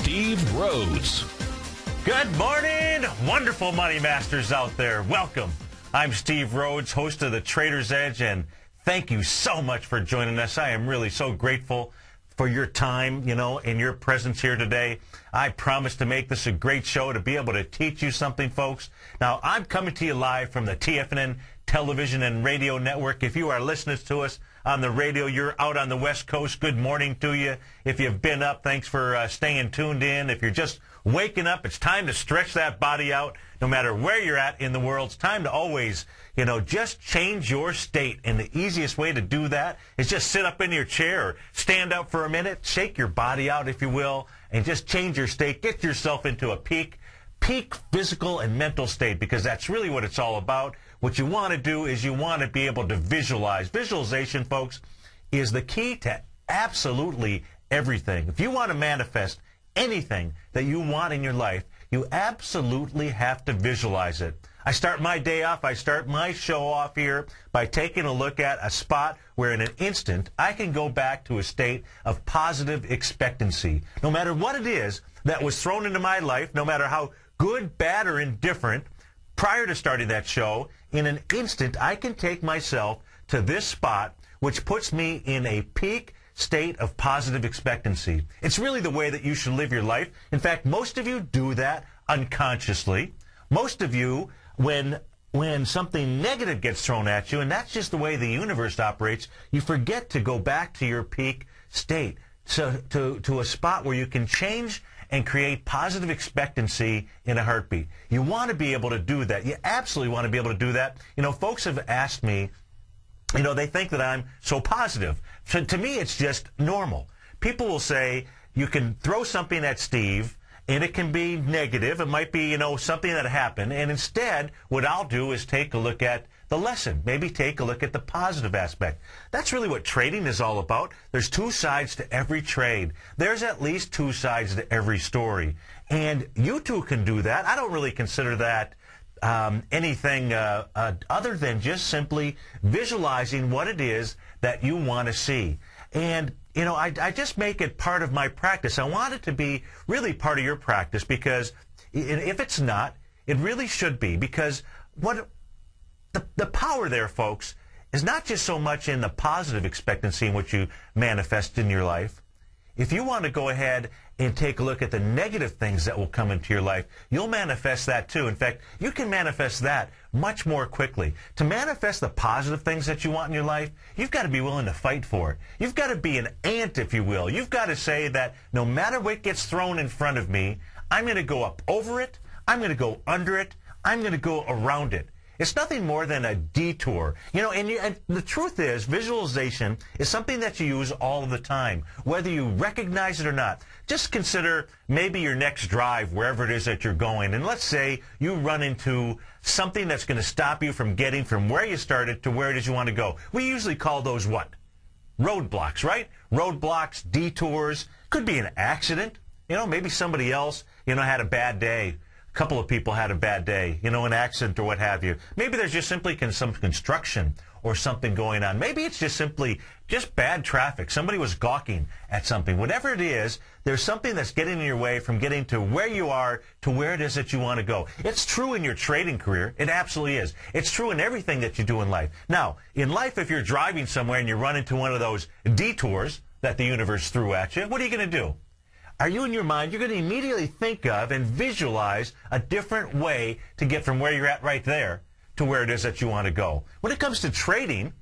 Steve Rhodes. Good morning, wonderful money masters out there. Welcome. I'm Steve Rhodes, host of the Trader's Edge, and thank you so much for joining us. I am really so grateful for your time, and your presence here today. I promise to make this a great show, to be able to teach you something, folks. Now, I'm coming to you live from the TFNN television and radio network. If you are listening to us on the radio, you're out on the West Coast, good morning to you. If you've been up, thanks for staying tuned in. If you're just waking up, it's time to stretch that body out. No matter where you're at in the world, it's time to always, just change your state. And the easiest way to do that is just sit up in your chair or stand up for a minute, shake your body out, if you will, and just change your state. Get yourself into a peak physical and mental state, because that's really what it's all about. What you want to do is you want to be able to visualize. Visualization, folks, is the key to absolutely everything. If you want to manifest anything that you want in your life, you absolutely have to visualize it. I start my day off, I start my show off here by taking a look at a spot where in an instant I can go back to a state of positive expectancy. No matter what it is that was thrown into my life, no matter how good, bad, or indifferent, prior to starting that show, in an instant I can take myself to this spot, which puts me in a peak state of positive expectancy. It's really the way that you should live your life. In fact, most of you do that unconsciously. Most of you, when something negative gets thrown at you, and that's just the way the universe operates, you forget to go back to your peak state, to a spot where you can change and create positive expectancy in a heartbeat. You want to be able to do that. You absolutely want to be able to do that. Folks have asked me, they think that I'm so positive. So to me, it's just normal. People will say, you can throw something at Steve, and it can be negative. It might be, something that happened. And instead, what I'll do is take a look at the lesson. Maybe take a look at the positive aspect. That's really what trading is all about. There's two sides to every trade. There's at least two sides to every story. And you too can do that. I don't really consider that anything other than just simply visualizing what it is that you want to see. And, I just make it part of my practice. I want it to be really part of your practice, because if it's not, it really should be. Because the power there, folks, is not just so much in the positive expectancy in which you manifest in your life. If you want to go ahead and take a look at the negative things that will come into your life, you'll manifest that too. In fact, you can manifest that much more quickly. To manifest the positive things that you want in your life, you've got to be willing to fight for it. You've got to be an ant, if you will. You've got to say that no matter what gets thrown in front of me, I'm going to go up over it, I'm going to go under it, I'm going to go around it. It's nothing more than a detour. And the truth is, visualization is something that you use all the time, whether you recognize it or not. Just consider maybe your next drive, wherever it is that you're going, and let's say you run into something that's going to stop you from getting from where you started to where it is you want to go. We usually call those what? Roadblocks, right? Roadblocks, detours. Could be an accident. Maybe somebody else, had a bad day. A couple of people had a bad day, an accident or what have you. Maybe there's just simply some construction or something going on. Maybe it's just simply bad traffic. Somebody was gawking at something. Whatever it is, there's something that's getting in your way from getting to where you are to where it is that you want to go. It's true in your trading career. It absolutely is. It's true in everything that you do in life. Now, in life, if you're driving somewhere and you run into one of those detours that the universe threw at you, what are you going to do? Are you in your mind, you're going to immediately think of and visualize a different way to get from where you're at right there to where it is that you want to go. When it comes to trading,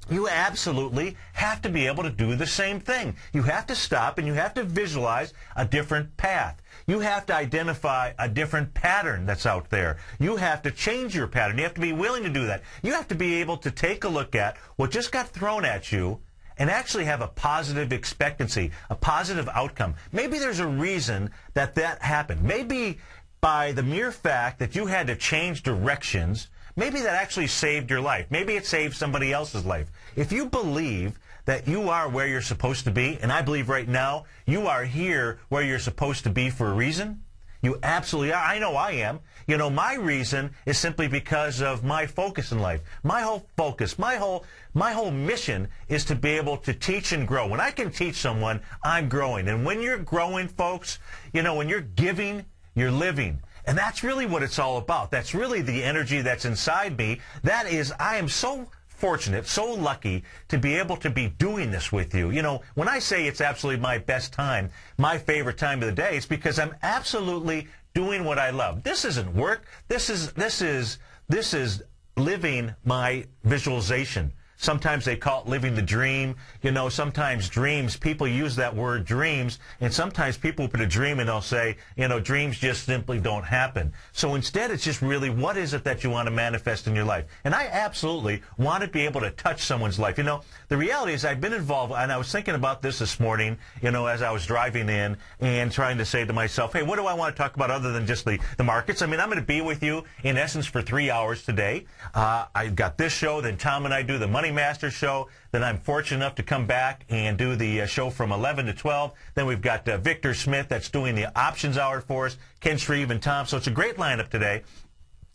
you absolutely have to be able to do the same thing. You have to stop and you have to visualize a different path. You have to identify a different pattern that's out there. You have to change your pattern. You have to be willing to do that. You have to be able to take a look at what just got thrown at you and actually have a positive expectancy, a positive outcome. Maybe there's a reason that happened. Maybe by the mere fact that you had to change directions, maybe that actually saved your life. Maybe it saved somebody else's life. If you believe that you are where you're supposed to be, and I believe right now you are here where you're supposed to be for a reason, You absolutely are. I know I am. You know, my reason is simply because of my focus in life. My whole focus, my whole mission is to be able to teach and grow. When I can teach someone, I'm growing. And when you're growing, folks, you know, when you're giving, you're living. And that's really what it's all about. That's really the energy that's inside me. That is, I am so fortunate, so lucky to be able to be doing this with you. You know, when I say it's absolutely my best time, my favorite time of the day, it's because I'm absolutely doing what I love. This isn't work. This is living my visualization. Sometimes they call it living the dream. You know, sometimes dreams, people use that word dreams, and sometimes people put a dream and they'll say, you know, dreams just simply don't happen. So instead, it's just really, what is it that you want to manifest in your life? And I absolutely want to be able to touch someone's life. You know, the reality is I've been involved, and I was thinking about this morning, you know, as I was driving in and trying to say to myself, hey, what do I want to talk about other than just the markets? I mean, I'm going to be with you, in essence, for 3 hours today. I've got this show, then Tom and I do the Money Master show. Then I'm fortunate enough to come back and do the show from 11 to 12. Then we've got Victor Smith that's doing the options hour for us, Ken Shreve and Tom. So it's a great lineup today.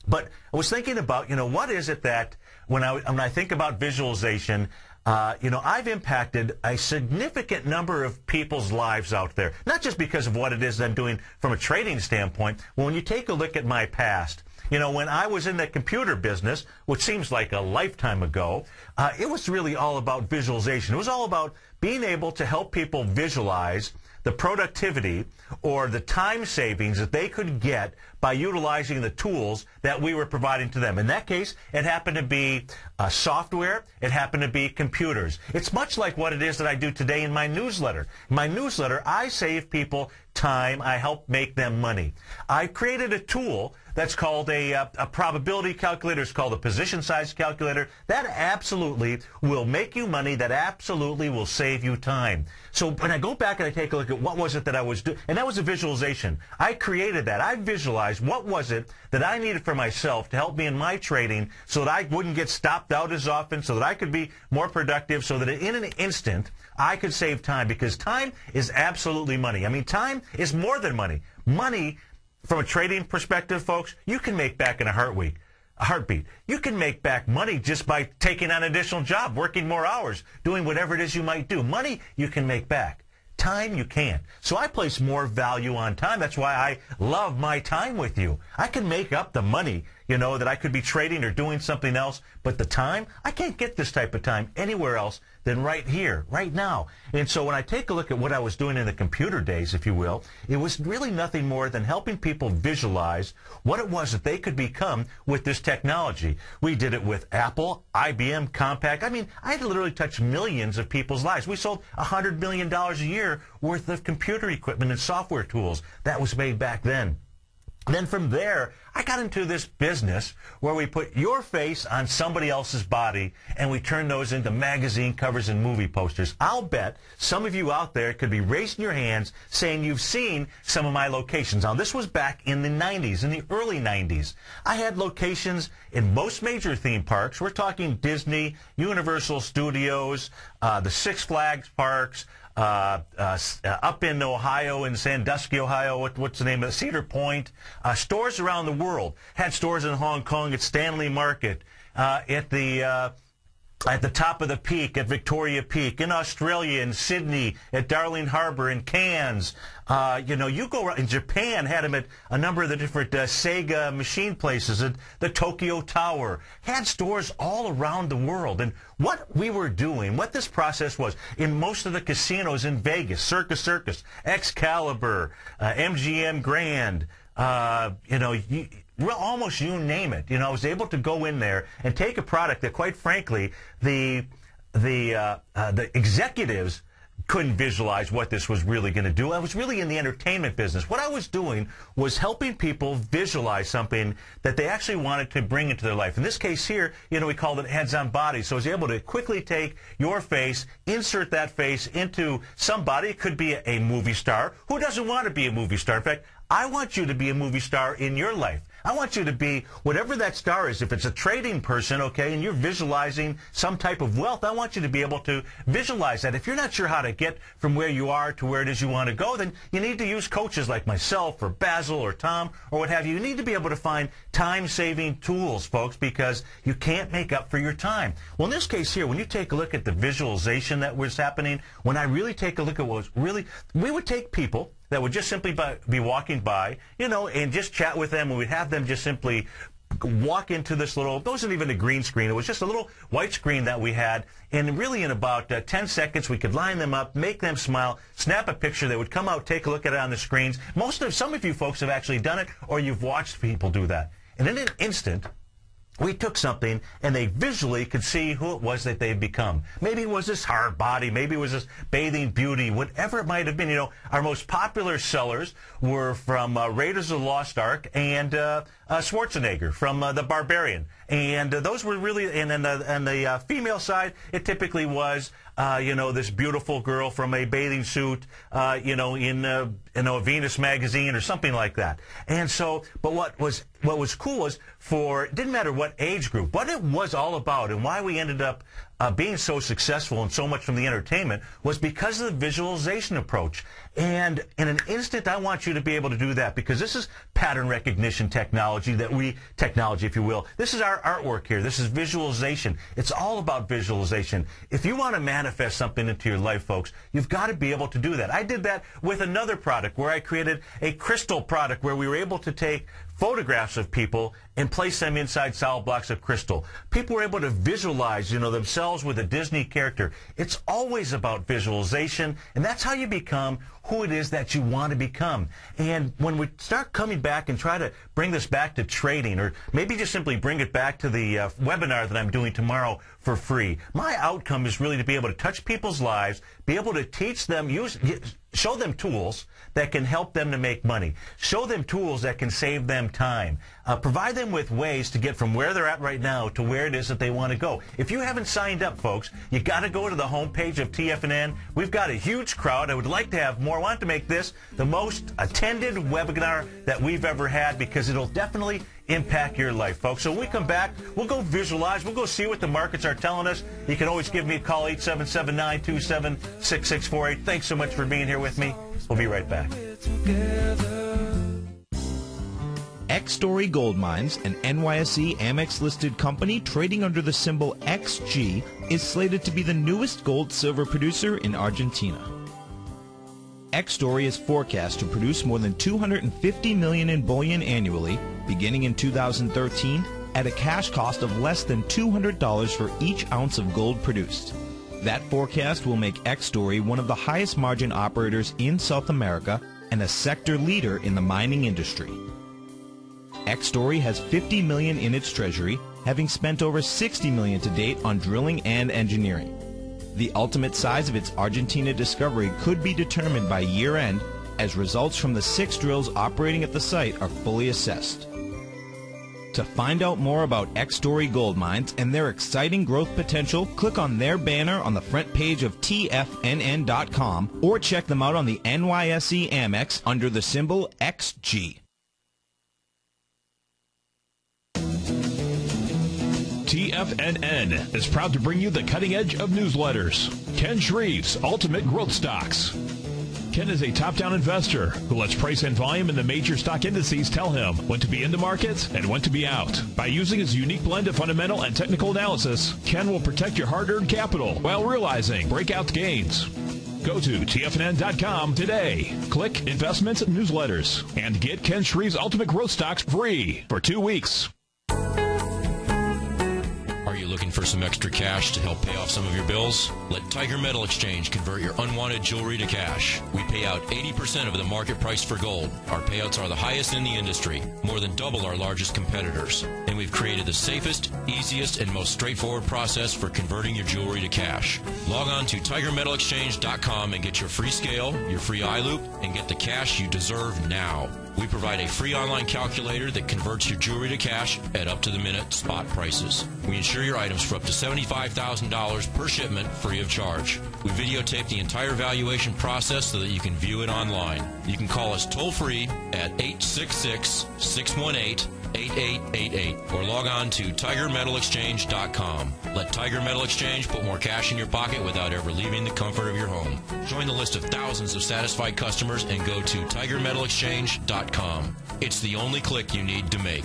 But I was thinking about, you know, what is it that when I think about visualization, you know, I've impacted a significant number of people's lives out there, not just because of what it is I'm doing from a trading standpoint. Well, when you take a look at my past, you know, when I was in the computer business, which seems like a lifetime ago, it was really all about visualization. It was all about being able to help people visualize the productivity or the time savings that they could get by utilizing the tools that we were providing to them. In that case, it happened to be software. It happened to be computers. It's much like what it is that I do today in my newsletter. In my newsletter, I save people time. I help make them money. I created a tool that's called a probability calculator. It's called a position size calculator. That absolutely will make you money. That absolutely will save you time. So when I go back and I take a look at what was it that I was doing, and that was a visualization. I created that. I visualized what was it that I needed for myself to help me in my trading so that I wouldn't get stopped out as often, so that I could be more productive, so that in an instant I could save time, because time is absolutely money. I mean, time is more than money. Money, from a trading perspective, folks, you can make back in a heartbeat. You can make back money just by taking on an additional job, working more hours, doing whatever it is you might do. Money you can make back. Time you can't. So I place more value on time. That's why I love my time with you. I can make up the money, you know, that I could be trading or doing something else, but the time, I can't get this type of time anywhere else than right here, right now. And so when I take a look at what I was doing in the computer days, if you will, it was really nothing more than helping people visualize what it was that they could become with this technology. We did it with Apple, IBM, Compaq. I mean, I literally touched millions of people's lives. We sold $100 million a year worth of computer equipment and software tools. That was made back then. Then from there, I got into this business where we put your face on somebody else's body and we turn those into magazine covers and movie posters. I'll bet some of you out there could be raising your hands saying you've seen some of my locations. Now, this was back in the 90s, in the early 90s. I had locations in most major theme parks. We're talking Disney, Universal Studios, the Six Flags parks, up in Ohio, in Sandusky, Ohio, what's the name of it? Cedar Point, stores around the world. Had stores in Hong Kong, at Stanley Market, at the top of the Peak, at Victoria Peak, in Australia, in Sydney, at Darling Harbour, in Cairns. You know, you go around, in Japan, had them at a number of the different Sega machine places, at the Tokyo Tower. Had stores all around the world. And what we were doing, what this process was, in most of the casinos in Vegas, Circus, Excalibur, MGM Grand, you know, almost you name it. You know, I was able to go in there and take a product that, quite frankly, the executives couldn't visualize what this was really going to do. I was really in the entertainment business. What I was doing was helping people visualize something that they actually wanted to bring into their life. In this case here, you know, we called it heads-on body. So I was able to quickly take your face, insert that face into somebody. It could be a movie star. Who doesn't want to be a movie star? In fact, I want you to be a movie star in your life. I want you to be whatever that star is. If it's a trading person, okay, and you're visualizing some type of wealth, I want you to be able to visualize that. If you're not sure how to get from where you are to where it is you want to go, then you need to use coaches like myself or Basil or Tom or what have you. You need to be able to find time-saving tools, folks, because you can't make up for your time. Well, in this case here, when you take a look at the visualization that was happening, when I really take a look at what was really, we would take people that would just simply be walking by, you know, and just chat with them, and we'd have them just simply walk into this little, it wasn't even a green screen, it was just a little white screen that we had, and really in about 10 seconds we could line them up, make them smile, snap a picture, they would come out, take a look at it on the screens. Some of you folks have actually done it, or you've watched people do that. And in an instant, we took something, and they visually could see who it was that they had become. Maybe it was this hard body, maybe it was this bathing beauty, whatever it might have been. You know, our most popular sellers were from Raiders of the Lost Ark and Schwarzenegger from The Barbarian. And those were really, and on the female side, it typically was, you know, this beautiful girl from a bathing suit, you know, in a Venus magazine or something like that. And so, but what was cool was it didn't matter what age group, what it was all about and why we ended up being so successful and so much from the entertainment was because of the visualization approach. And in an instant, I want you to be able to do that because this is pattern recognition technology technology, if you will. This is our artwork here. This is visualization. It's all about visualization. If you want to manifest something into your life, folks, you've got to be able to do that. I did that with another product where I created a crystal product where we were able to take photographs of people and place them inside solid blocks of crystal. People were able to visualize, you know, themselves with a Disney character. It's always about visualization, and that's how you become who it is that you want to become. And when we start coming back and try to bring this back to trading, or maybe just simply bring it back to the webinar that I'm doing tomorrow for free, my outcome is really to be able to touch people's lives, be able to teach them, show them tools that can help them to make money, show them tools that can save them time, provide them with ways to get from where they're at right now to where it is that they want to go. If you haven't signed up, folks, you got to go to the homepage of TFNN. We've got a huge crowd. I would like to have more. I want to make this the most attended webinar that we've ever had because it'll definitely impact your life, folks. So when we come back, we'll go visualize. We'll go see what the markets are telling us. You can always give me a call, 877-927-6648. Thanks so much for being here with me. We'll be right back. X-Story Gold Mines, an NYSE Amex-listed company trading under the symbol XG, is slated to be the newest gold-silver producer in Argentina. X-Story is forecast to produce more than $250 million in bullion annually, beginning in 2013, at a cash cost of less than $200 for each ounce of gold produced. That forecast will make X-Story one of the highest margin operators in South America and a sector leader in the mining industry. X-Story has $50 million in its treasury, having spent over $60 million to date on drilling and engineering. The ultimate size of its Argentina discovery could be determined by year-end as results from the 6 drills operating at the site are fully assessed. To find out more about X-Story Gold Mines and their exciting growth potential, click on their banner on the front page of TFNN.com or check them out on the NYSE Amex under the symbol XG. TFNN is proud to bring you the cutting edge of newsletters. Ken Shreve's Ultimate Growth Stocks. Ken is a top-down investor who lets price and volume in the major stock indices tell him when to be in the market and when to be out. By using his unique blend of fundamental and technical analysis, Ken will protect your hard-earned capital while realizing breakout gains. Go to TFNN.com today. Click Investments Newsletters and get Ken Shreve's Ultimate Growth Stocks free for 2 weeks. Are you looking for some extra cash to help pay off some of your bills? Let Tiger Metal Exchange convert your unwanted jewelry to cash. We pay out 80% of the market price for gold. Our payouts are the highest in the industry, more than double our largest competitors. And we've created the safest, easiest, and most straightforward process for converting your jewelry to cash. Log on to TigerMetalExchange.com and get your free scale, your free eye loop, and get the cash you deserve now. We provide a free online calculator that converts your jewelry to cash at up-to-the-minute spot prices. We insure your items for up to $75,000 per shipment free of charge. We videotape the entire valuation process so that you can view it online. You can call us toll-free at 866-618-8888 or log on to TigerMetalExchange.com. Let Tiger Metal Exchange put more cash in your pocket without ever leaving the comfort of your home. Join the list of thousands of satisfied customers and go to TigerMetalExchange.com. It's the only click you need to make.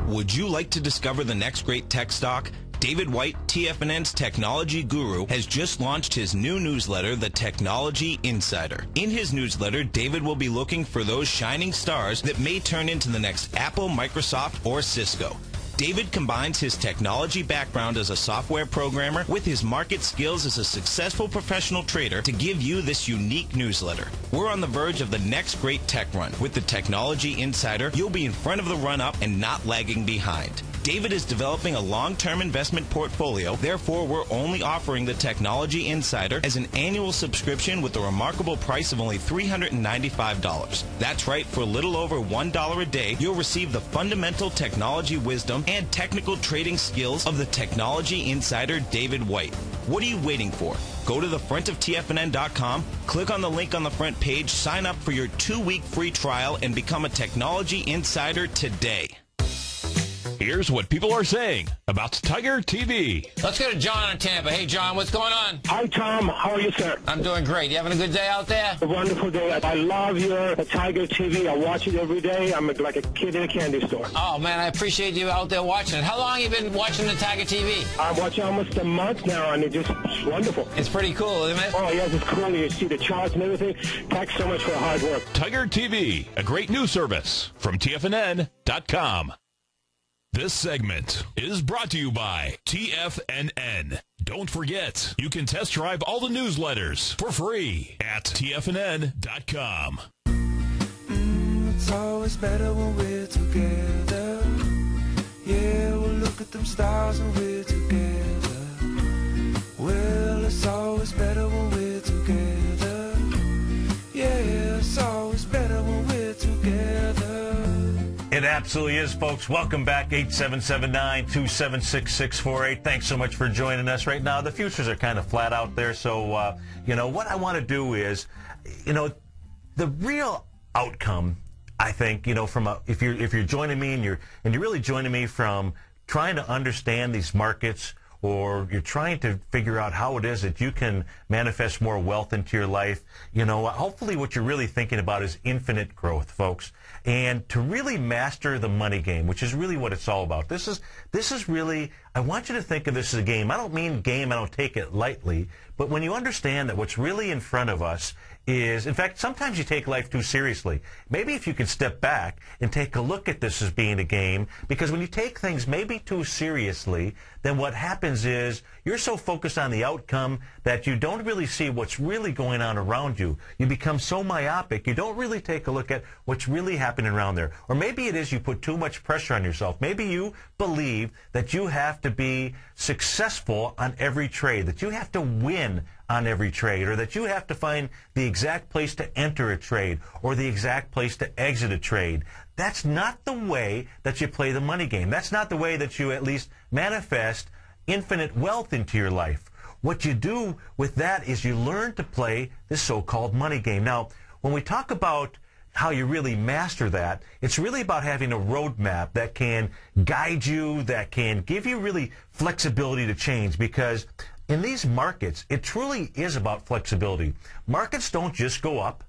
Would you like to discover the next great tech stock? David White, TFNN's technology guru, has just launched his new newsletter, The Technology Insider. In his newsletter, David will be looking for those shining stars that may turn into the next Apple, Microsoft, or Cisco. David combines his technology background as a software programmer with his market skills as a successful professional trader to give you this unique newsletter. We're on the verge of the next great tech run. With the Technology Insider, you'll be in front of the run-up and not lagging behind. David is developing a long-term investment portfolio. Therefore, we're only offering the Technology Insider as an annual subscription with a remarkable price of only $395. That's right, for a little over $1 a day, you'll receive the fundamental technology wisdom and technical trading skills of the Technology Insider David White. What are you waiting for? Go to the front of TFNN.com, click on the link on the front page, sign up for your 2-week free trial, and become a Technology Insider today. Here's what people are saying about Tiger TV. Let's go to John in Tampa. Hey, John, what's going on? Hi, Tom. How are you, sir? I'm doing great. You having a good day out there? A wonderful day. I love your Tiger TV. I watch it every day. I'm like a kid in a candy store. Oh, man, I appreciate you out there watching it. How long have you been watching the Tiger TV? I'm watching almost a month now, and it's just wonderful. It's pretty cool, isn't it? Oh, yes, it's cool. You see the charts and everything. Thanks so much for the hard work. Tiger TV, a great news service from TFNN.com. This segment is brought to you by TFNN. Don't forget, you can test drive all the newsletters for free at TFNN.com. It's always better when we're together. Yeah, we'll look at them stars when we're together. Well, it's always better when we're together. Yeah, it's always better when we're together. It absolutely is, folks. Welcome back, 877-927-6648. Thanks so much for joining us right now. The futures are kind of flat out there, so, what I want to do is, the real outcome, I think, if you're joining me and you're really joining me from trying to understand these markets, or you're trying to figure out how it is that you can manifest more wealth into your life, hopefully what you're really thinking about is infinite growth, folks. And to really master the money game, which is really what it's all about. This is really, I want you to think of this as a game. I don't mean game, I don't take it lightly, but when you understand that what's really in front of us is, in fact, sometimes you take life too seriously. Maybe if you could step back and take a look at this as being a game, because when you take things maybe too seriously, then what happens is you're so focused on the outcome that you don't really see what's really going on around you. You become so myopic, you don't really take a look at what's really happening around there. Or maybe it is you put too much pressure on yourself. Maybe you believe that you have to be successful on every trade, that you have to win on every trade, or that you have to find the exact place to enter a trade or the exact place to exit a trade. That's not the way that you play the money game. That's not the way that you at least manifest infinite wealth into your life. What you do with that is you learn to play this so-called money game. Now, when we talk about how you really master that, it's really about having a roadmap that can guide you, that can give you really flexibility to change, because in these markets, it truly is about flexibility. Markets don't just go up.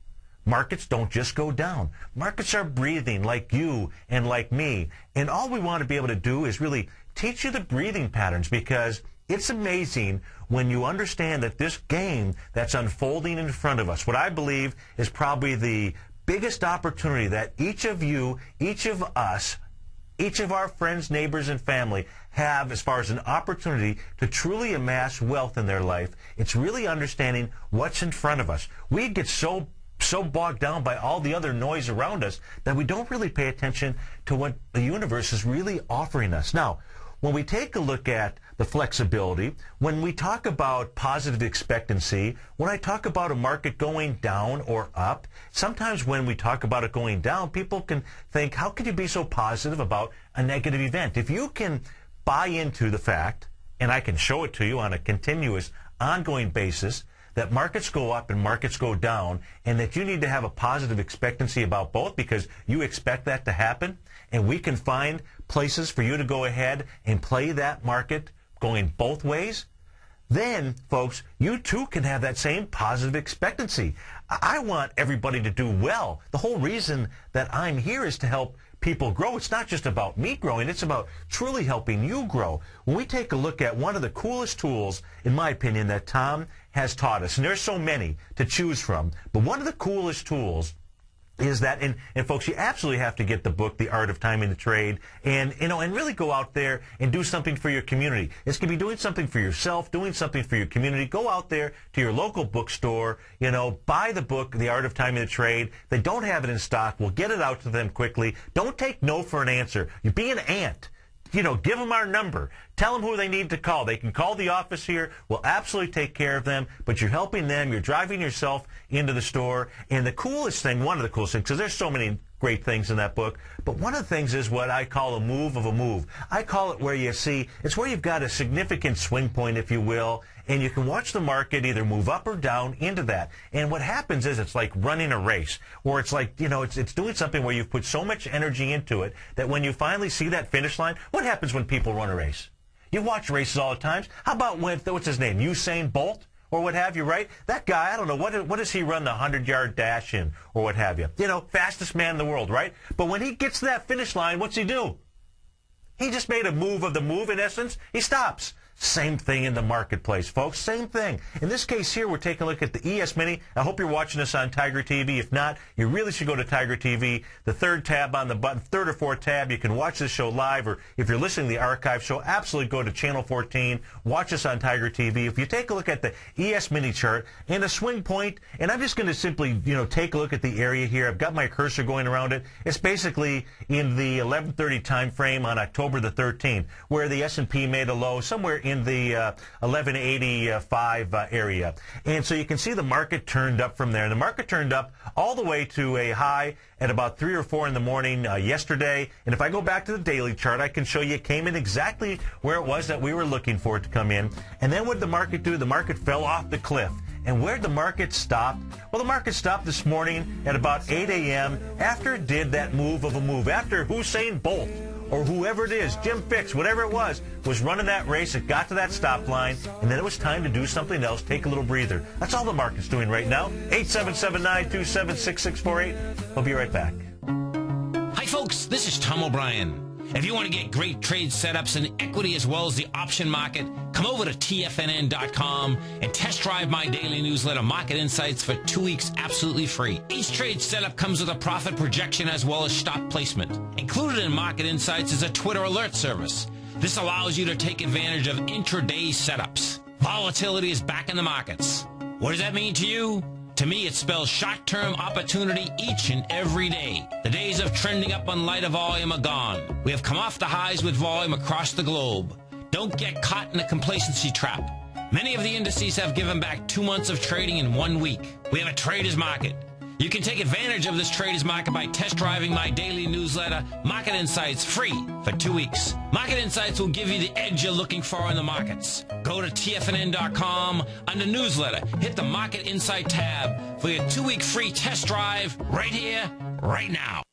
Markets don't just go down. Markets are breathing like you and like me. And all we want to be able to do is really teach you the breathing patterns, because it's amazing when you understand that this game that's unfolding in front of us, what I believe is probably the biggest opportunity that each of you, each of us, each of our friends, neighbors, and family have as far as an opportunity to truly amass wealth in their life. It's really understanding what's in front of us. We get so bogged down by all the other noise around us that we don't really pay attention to what the universe is really offering us. Now, when we take a look at the flexibility, when we talk about positive expectancy, when I talk about a market going down or up, sometimes when we talk about it going down, people can think, how could you be so positive about a negative event? If you can buy into the fact, and I can show it to you on a continuous ongoing basis, that markets go up and markets go down, and that you need to have a positive expectancy about both because you expect that to happen, and we can find places for you to go ahead and play that market going both ways, then, folks, you too can have that same positive expectancy. I want everybody to do well. The whole reason that I'm here is to help people grow. It's not just about me growing. It's about truly helping you grow. When we take a look at one of the coolest tools, in my opinion, that Tom has taught us, and there's so many to choose from, but one of the coolest tools is that, and folks, you absolutely have to get the book, The Art of Timing the Trade, and really go out there and do something for your community. It's going to be doing something for yourself, doing something for your community. Go out there to your local bookstore, buy the book, The Art of Timing the Trade. They don't have it in stock. We'll get it out to them quickly. Don't take no for an answer. You be an ant. Give them our number. Tell them who they need to call. They can call the office here. We'll absolutely take care of them. But you're helping them. You're driving yourself into the store. And the coolest thing, one of the coolest things, because there's so many great things in that book, but one of the things is what I call a move of a move. I call it where you see, it's where you've got a significant swing point, if you will, and you can watch the market either move up or down into that. And what happens is it's like running a race, or it's like, it's doing something where you've put so much energy into it that when you finally see that finish line, what happens when people run a race? You watch races all the time. How about what's his name, Usain Bolt? Or what have you, right? That guy, I don't know, what does he run the 100-yard dash in, or what have you? Fastest man in the world, right? But when he gets to that finish line, what's he do? He just made a move of the move, in essence. He stops. Same thing in the marketplace, folks. Same thing. In this case here, we're taking a look at the ES Mini. I hope you're watching this on Tiger TV. If not, you really should go to Tiger TV. The third tab on the button, third or fourth tab, you can watch this show live, or if you're listening to the archive show, absolutely go to Channel 14. Watch us on Tiger TV. If you take a look at the ES Mini chart and the swing point, and I'm just going to simply, take a look at the area here. I've got my cursor going around it. It's basically in the 11:30 time frame on October the 13th, where the S&P made a low somewhere in the 1185 area. And so you can see the market turned up from there. And the market turned up all the way to a high at about 3 or 4 in the morning yesterday. And if I go back to the daily chart, I can show you it came in exactly where it was that we were looking for it to come in. And then what did the market do? The market fell off the cliff. And where did the market stop? Well, the market stopped this morning at about 8 a.m. after it did that move of a move. After Usain Bolt, or whoever it is, Jim Fix, whatever it was running that race. It got to that stop line, and then it was time to do something else, take a little breather. That's all the market's doing right now. 877-927-6648. We'll be right back. Hi, folks. This is Tom O'Brien. If you want to get great trade setups in equity as well as the option market, come over to TFNN.com and test drive my daily newsletter, Market Insights, for 2 weeks absolutely free. Each trade setup comes with a profit projection as well as stock placement. Included in Market Insights is a Twitter alert service. This allows you to take advantage of intraday setups. Volatility is back in the markets. What does that mean to you? To me, it spells short-term opportunity each and every day. The days of trending up on lighter volume are gone. We have come off the highs with volume across the globe. Don't get caught in a complacency trap. Many of the indices have given back 2 months of trading in 1 week. We have a trader's market. You can take advantage of this trader's market by test driving my daily newsletter, Market Insights, free for 2 weeks. Market Insights will give you the edge you're looking for in the markets. Go to TFNN.com, under newsletter, hit the Market Insight tab for your 2-week free test drive right here, right now.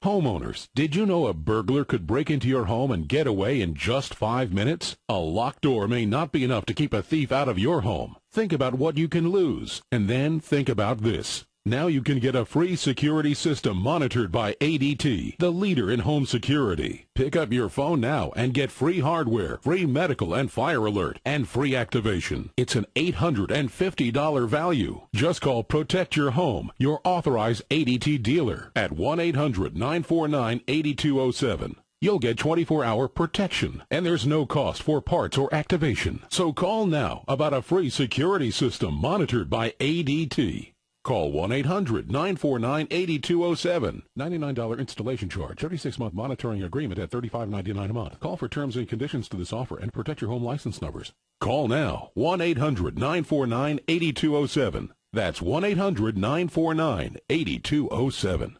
Homeowners, did you know a burglar could break into your home and get away in just 5 minutes? A locked door may not be enough to keep a thief out of your home. Think about what you can lose, and then think about this. Now you can get a free security system monitored by ADT, the leader in home security. Pick up your phone now and get free hardware, free medical and fire alert, and free activation. It's an $850 value. Just call Protect Your Home, your authorized ADT dealer, at 1-800-949-8207. You'll get 24-hour protection, and there's no cost for parts or activation. So call now about a free security system monitored by ADT. Call 1-800-949-8207. $99 installation charge. 36-month monitoring agreement at $35.99 a month. Call for terms and conditions to this offer and protect your home license numbers. Call now. 1-800-949-8207. That's 1-800-949-8207.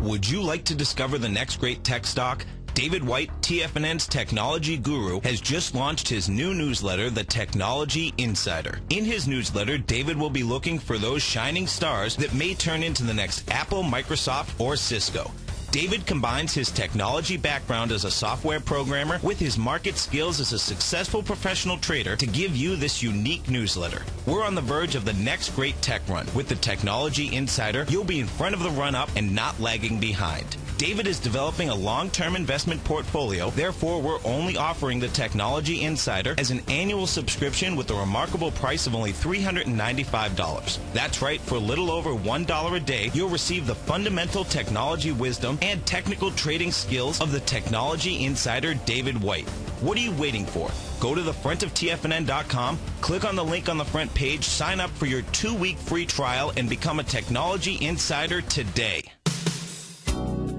Would you like to discover the next great tech stock? David White, TFNN's technology guru, has just launched his new newsletter, The Technology Insider. In his newsletter, David will be looking for those shining stars that may turn into the next Apple, Microsoft, or Cisco. David combines his technology background as a software programmer with his market skills as a successful professional trader to give you this unique newsletter. We're on the verge of the next great tech run. With the Technology Insider, you'll be in front of the run-up and not lagging behind. David is developing a long-term investment portfolio, therefore we're only offering the Technology Insider as an annual subscription with a remarkable price of only $395. That's right, for a little over $1 a day, you'll receive the fundamental technology wisdom and technical trading skills of the Technology Insider David White. What are you waiting for? Go to the frontoftfnn.com, click on the link on the front page, sign up for your 2-week free trial, and become a Technology Insider today.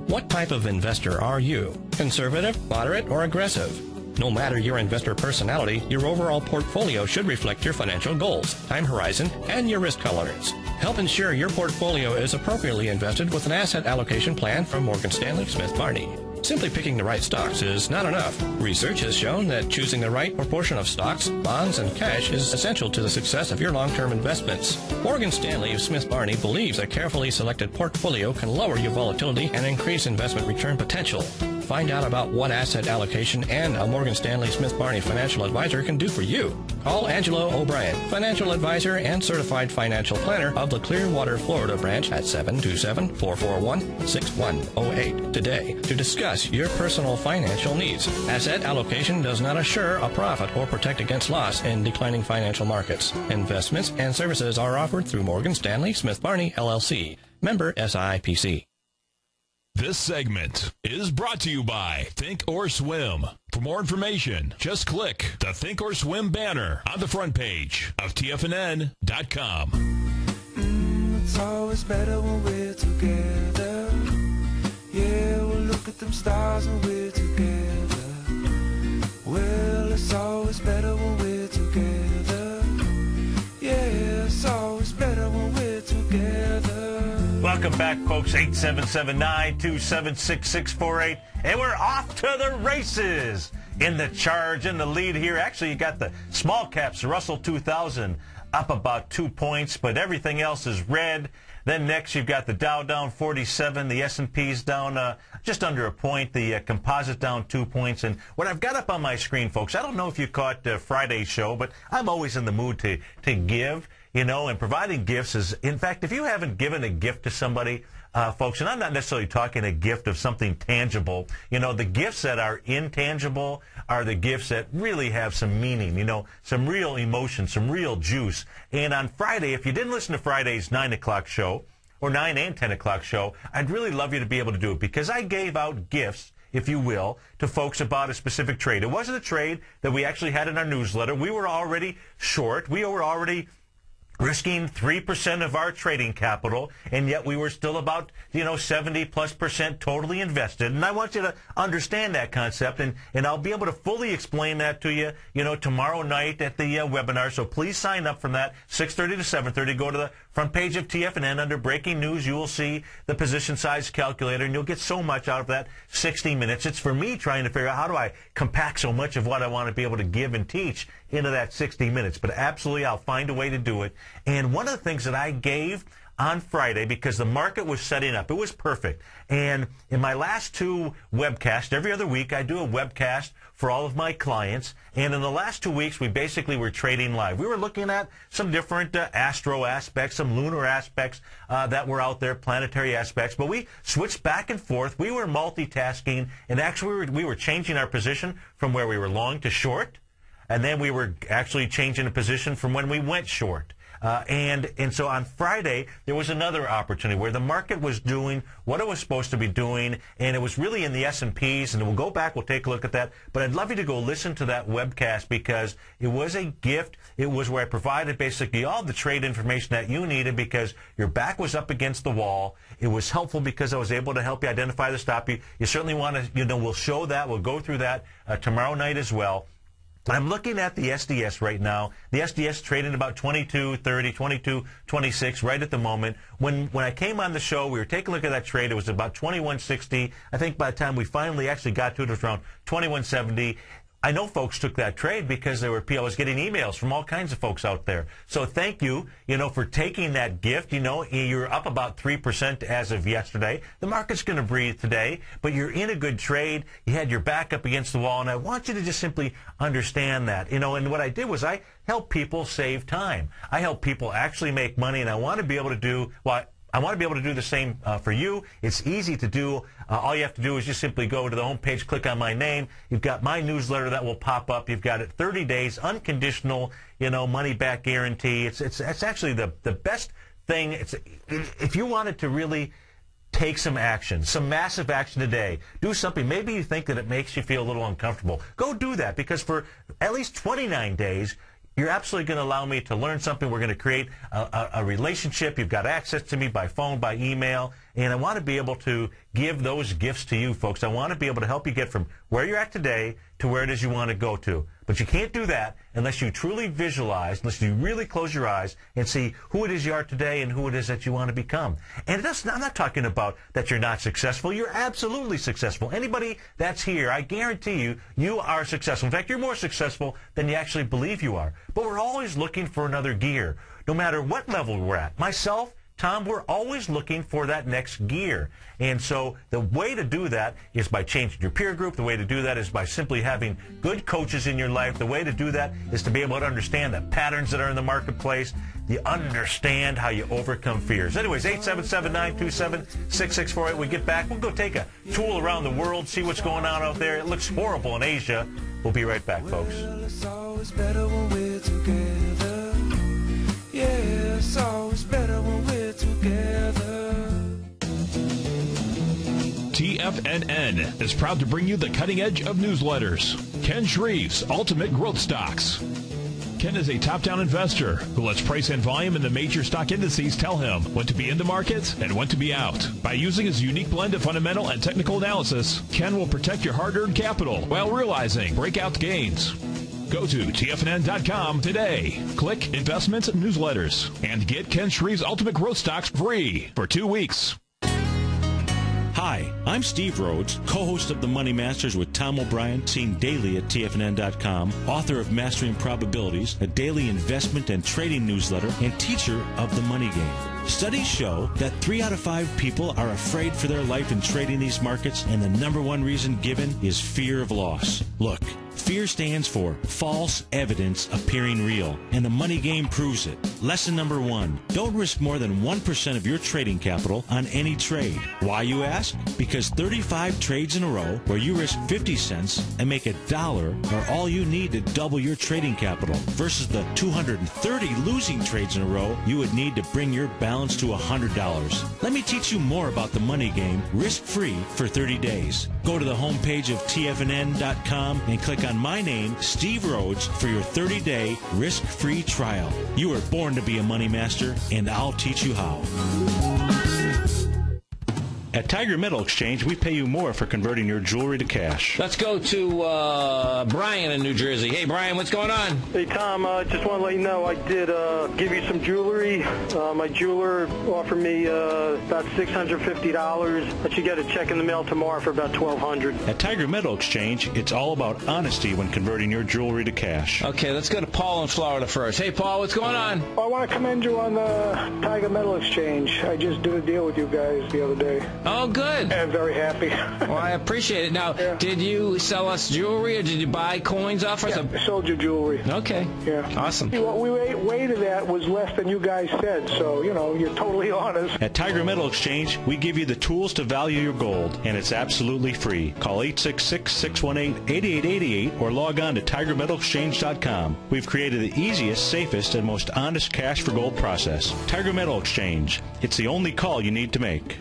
What type of investor are you? Conservative, moderate, or aggressive? No matter your investor personality, your overall portfolio should reflect your financial goals, time horizon, and your risk tolerance. Help ensure your portfolio is appropriately invested with an asset allocation plan from Morgan Stanley Smith Barney. Simply picking the right stocks is not enough. Research has shown that choosing the right proportion of stocks, bonds, and cash is essential to the success of your long-term investments. Morgan Stanley Smith Barney believes a carefully selected portfolio can lower your volatility and increase investment return potential. Find out about what asset allocation and a Morgan Stanley Smith Barney financial advisor can do for you. Call Angelo O'Brien, financial advisor and certified financial planner of the Clearwater, Florida branch at 727-441-6108 today to discuss your personal financial needs. Asset allocation does not assure a profit or protect against loss in declining financial markets. Investments and services are offered through Morgan Stanley Smith Barney, LLC. Member SIPC. This segment is brought to you by Think or Swim. For more information, just click the Think or Swim banner on the front page of TFNN.com. It's always better when we're together. Yeah, we'll look at them stars when we're together. Well, it's always better when we're together. Yeah, it's always better when we're together. Welcome back, folks. 877-927-6648. And we're off to the races. In the charge, in the lead here. Actually, you got the small caps, the Russell 2000, up about 2 points, but everything else is red. Then next, you've got the Dow down 47, the S&P's down just under a point, the composite down 2 points. And what I've got up on my screen, folks, I don't know if you caught Friday's show, but I'm always in the mood to give. You know, and providing gifts is, in fact, if you haven't given a gift to somebody, folks, and I'm not necessarily talking a gift of something tangible, you know, the gifts that are intangible are the gifts that really have some meaning, you know, some real emotion, some real juice. And on Friday, if you didn't listen to Friday's 9 o'clock show, or 9 and 10 o'clock show, I'd really love you to be able to do it, because I gave out gifts, if you will, to folks about a specific trade. It wasn't a trade that we actually had in our newsletter. We were already short. We were already risking 3% of our trading capital, and yet we were still about, 70+% totally invested. And I want you to understand that concept, and I'll be able to fully explain that to you, tomorrow night at the webinar. So please sign up from that, 6:30 to 7:30. Go to the front page of TFNN. Under Breaking News, you will see the position size calculator, and you'll get so much out of that 60 minutes. It's for me trying to figure out how do I compact so much of what I want to be able to give and teach into that 60 minutes. But absolutely, I'll find a way to do it. And one of the things that I gave on Friday, because the market was setting up, it was perfect. And in my last two webcasts, every other week, I do a webcast for all of my clients. And in the last 2 weeks, we basically were trading live. We were looking at some different astro aspects, some lunar aspects that were out there, planetary aspects. But we switched back and forth. We were multitasking. And actually, we were changing our position from where we were long to short. And then we were actually changing a position from when we went short. And so on Friday, there was another opportunity where the market was doing what it was supposed to be doing, and it was really in the S&Ps, and we'll go back, we'll take a look at that. But I'd love you to go listen to that webcast, because it was a gift. It was where I provided basically all the trade information that you needed, because your back was up against the wall. It was helpful because I was able to help you identify the stop. You certainly want to, we'll show that. We'll go through that tomorrow night as well. I'm looking at the SDS right now. The SDS trading about 22.30, 22.26 right at the moment. When I came on the show, we were taking a look at that trade. It was about 21.60. I think by the time we finally actually got to it, it was around 21.70. I know folks took that trade because I was getting emails from all kinds of folks out there. So thank you, for taking that gift. You're up about 3% as of yesterday. The market's going to breathe today, but you're in a good trade. You had your back up against the wall, and I want you to just simply understand that. And what I did was I help people save time. I help people actually make money, and I want to be able to do I want to be able to do the same for you. It's easy to do. All you have to do is just simply go to the homepage, click on my name. You've got my newsletter that will pop up. You've got it 30 days, unconditional, money-back guarantee. It's actually the best thing. If you wanted to really take some action, some massive action today, do something. Maybe you think that it makes you feel a little uncomfortable. Go do that, because for at least 29 days, you're absolutely going to allow me to learn something. We're going to create a relationship. You've got access to me by phone, by email, and I want to be able to give those gifts to you folks. I want to be able to help you get from where you're at today to where it is you want to go to. But you can't do that unless you truly visualize, unless you really close your eyes and see who it is you are today and who it is that you want to become. And I'm not talking about that you're not successful. You're absolutely successful. Anybody that's here, I guarantee you, you are successful. In fact, you're more successful than you actually believe you are. But we're always looking for another gear, no matter what level we're at. Myself, Tom, we're always looking for that next gear. And so the way to do that is by changing your peer group. The way to do that is by simply having good coaches in your life. The way to do that is to be able to understand the patterns that are in the marketplace. You understand how you overcome fears. Anyways, 877-927-6648. We get back. We'll go take a tool around the world, see what's going on out there. It looks horrible in Asia. We'll be right back, folks. Well, it's always better when we're together. Yeah, it's always better when we're together. TFNN is proud to bring you the cutting edge of newsletters. Ken Shreve's Ultimate Growth Stocks. Ken is a top-down investor who lets price and volume in the major stock indices tell him when to be in the market and when to be out. By using his unique blend of fundamental and technical analysis, Ken will protect your hard-earned capital while realizing breakout gains. Go to TFNN.com today. Click Investments and Newsletters and get Ken Shreve's Ultimate Growth Stocks free for 2 weeks. Hi, I'm Steve Rhodes, co-host of The Money Masters with Tom O'Brien, seen daily at TFNN.com, author of Mastering Probabilities, a daily investment and trading newsletter, and teacher of the money game. Studies show that 3 out of 5 people are afraid for their life in trading these markets, and the number one reason given is fear of loss. Look, fear stands for false evidence appearing real, and the money game proves it. Lesson number 1, don't risk more than 1% of your trading capital on any trade. Why, you ask? Because 35 trades in a row where you risk 50 cents and make $1 are all you need to double your trading capital, versus the 230 losing trades in a row you would need to bring your balance to $100. Let me teach you more about the money game risk-free for 30 days. Go to the homepage of TFNN.com and click on my name, Steve Rhodes, for your 30-day risk-free trial. You were born to be a money master, and I'll teach you how. At Tiger Metal Exchange, we pay you more for converting your jewelry to cash. Let's go to Brian in New Jersey. Hey, Brian, what's going on? Hey, Tom, I just want to let you know I did give you some jewelry. My jeweler offered me about $650, but you get a check in the mail tomorrow for about $1,200. At Tiger Metal Exchange, it's all about honesty when converting your jewelry to cash. Okay, let's go to Paul in Florida first. Hey, Paul, what's going on? I want to commend you on the Tiger Metal Exchange. I just did a deal with you guys the other day. Oh, good. I'm very happy. Well, I appreciate it. Now, Did you sell us jewelry or did you buy coins off us? Yeah, I sold you jewelry. Okay. Yeah. Awesome. What we weighted at was less than you guys said, so, you're totally honest. At Tiger Metal Exchange, we give you the tools to value your gold, and it's absolutely free. Call 866-618-8888 or log on to TigerMetalExchange.com. We've created the easiest, safest, and most honest cash for gold process. Tiger Metal Exchange. It's the only call you need to make.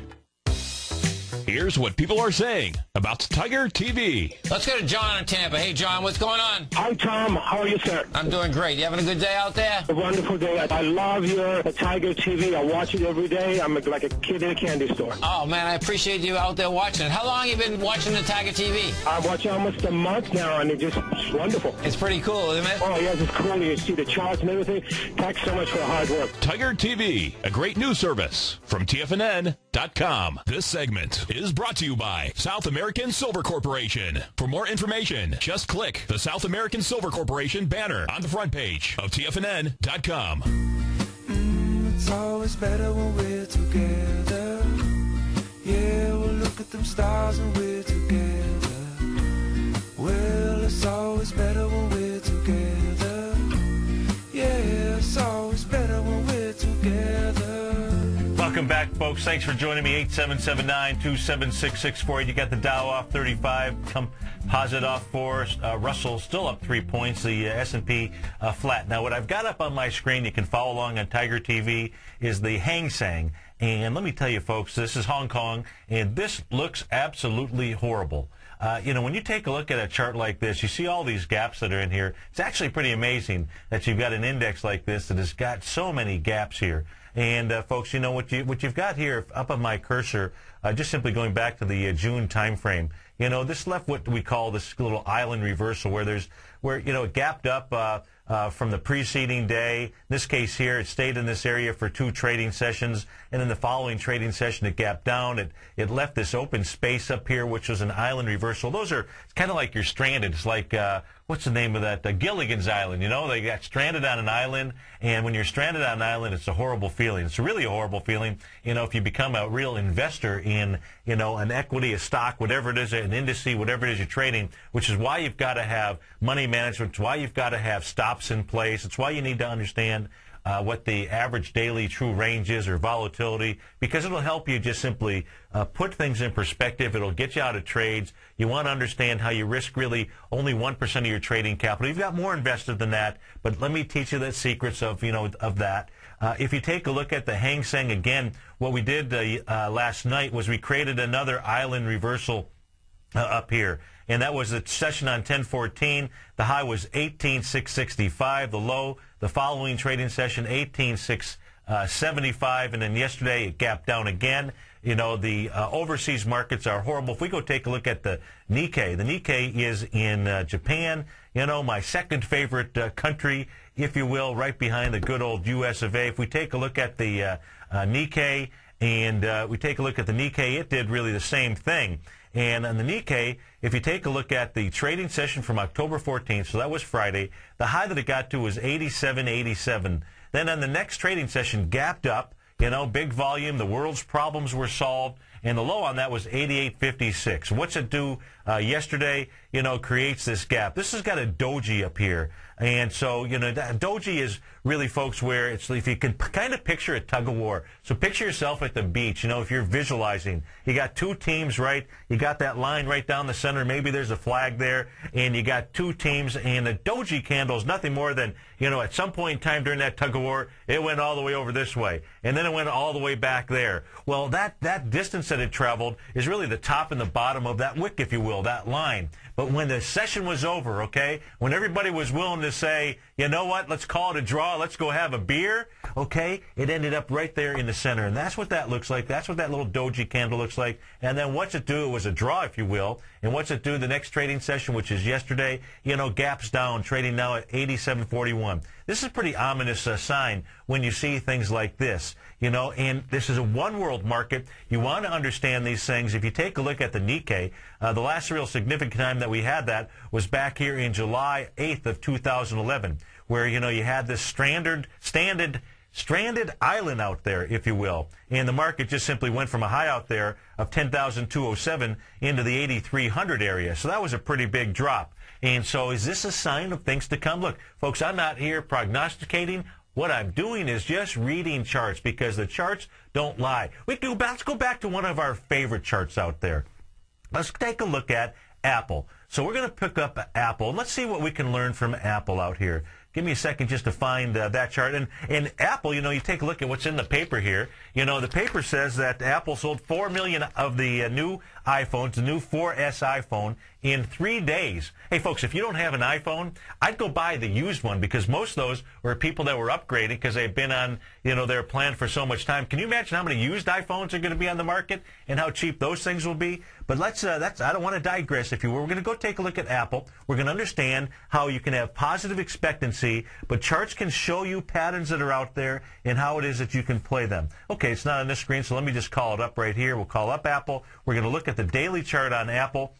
Here's what people are saying about Tiger TV. Let's go to John in Tampa. Hey, John, what's going on? Hi, Tom. How are you, sir? I'm doing great. You having a good day out there? A wonderful day. I love your Tiger TV. I watch it every day. I'm like a kid in a candy store. Oh, man, I appreciate you out there watching it. How long have you been watching the Tiger TV? I'm watching almost a month now, and it's wonderful. It's pretty cool, isn't it? Oh, yes, it's cool. You see the charts and everything. Thanks so much for the hard work. Tiger TV, a great news service from TFNN.com. This segment is brought to you by South American Silver Corporation. For more information, just click the South American Silver Corporation banner on the front page of TFNN.com. It's always better when we're together. Yeah, we'll look at them stars and we're together. Well, it's always better when we're together. Yeah, it's always better when we're together. Welcome back, folks. Thanks for joining me. 877-927-6648. You got the Dow off 35. Composite off 4. Russell still up 3 points. The S&P flat. Now, what I've got up on my screen, you can follow along on Tiger TV, is the Hang Seng. And let me tell you, folks, this is Hong Kong, and this looks absolutely horrible. When you take a look at a chart like this, you see all these gaps that are in here. It's actually pretty amazing that you've got an index like this that has got so many gaps here. And, folks, what you've got here up on my cursor, just simply going back to the June time frame, this left what we call this little island reversal where it gapped up from the preceding day. In this case here, it stayed in this area for 2 trading sessions, and in the following trading session, it gapped down. It left this open space up here, which was an island reversal. It's kind of like you're stranded. It's like, what's the name of that? Gilligan's Island. They got stranded on an island, and when you're stranded on an island, it's a horrible feeling. It's really a horrible feeling, if you become a real investor in, an equity, a stock, whatever it is, an indice, whatever it is you're trading, which is why you've got to have money management. It's why you've got to have stops in place. It's why you need to understand what the average daily true range is or volatility, because it'll help you just simply put things in perspective. It'll get you out of trades. You want to understand how you risk really only 1% of your trading capital. You've got more invested than that, but let me teach you the secrets of that. If you take a look at the Hang Seng again, what we did last night was we created another island reversal up here. And that was the session on 10/14. The high was 18,665. The low, the following trading session, 18,675. And then yesterday it gapped down again. The overseas markets are horrible. If we go take a look at the Nikkei is in Japan, my second favorite country, if you will, right behind the good old U.S. of A. If we take a look at the Nikkei, and we take a look at the Nikkei, it did really the same thing. And on the Nikkei, if you take a look at the trading session from October 14th, so that was Friday, the high that it got to was 87.87. Then on the next trading session, gapped up, big volume, the world's problems were solved, and the low on that was 88.56. What's it do yesterday? Creates this gap. This has got a doji up here. And so, that doji is really, folks, where it's, if you can kind of picture a tug of war. So picture yourself at the beach, if you're visualizing. You got 2 teams, right? You got that line right down the center. Maybe there's a flag there. And you got 2 teams. And the doji candle is nothing more than, at some point in time during that tug of war, it went all the way over this way. And then it went all the way back there. Well, that distance that it traveled is really the top and the bottom of that wick, if you will, that line. But when the session was over, okay, when everybody was willing to say, you know what, let's call it a draw, let's go have a beer, okay, it ended up right there in the center. And that's what that looks like. That's what that little doji candle looks like. And then what's it do? It was a draw, if you will. And what's it do the next trading session, which is yesterday? Gaps down, trading now at 87.41. This is a pretty ominous sign when you see things like this. And this is a one-world market. You want to understand these things. If you take a look at the Nikkei, the last real significant time that we had that was back here in July 8th of 2011, where, you had this stranded island out there, if you will. And the market just simply went from a high out there of 10,207 into the 8,300 area. So that was a pretty big drop. And so is this a sign of things to come? Look, folks, I'm not here prognosticating. What I'm doing is just reading charts, because the charts don't lie. Let's go back to one of our favorite charts out there. Let's take a look at Apple. So we're going to pick up Apple, and let's see what we can learn from Apple out here. Give me a second just to find that chart. And Apple, you take a look at what's in the paper here. The paper says that Apple sold 4 million of the new iPhones, the new 4S iPhone, in 3 days. Hey, folks, if you don't have an iPhone, I'd go buy the used one, because most of those were people that were upgrading because they've been on, their plan for so much time. Can you imagine how many used iPhones are going to be on the market and how cheap those things will be? But I don't want to digress, if you will. We're going to go take a look at Apple. We're going to understand how you can have positive expectancy, but charts can show you patterns that are out there and how it is that you can play them. Okay, it's not on this screen, so let me just call it up right here. We'll call up Apple. We're going to look at the daily chart on Apple.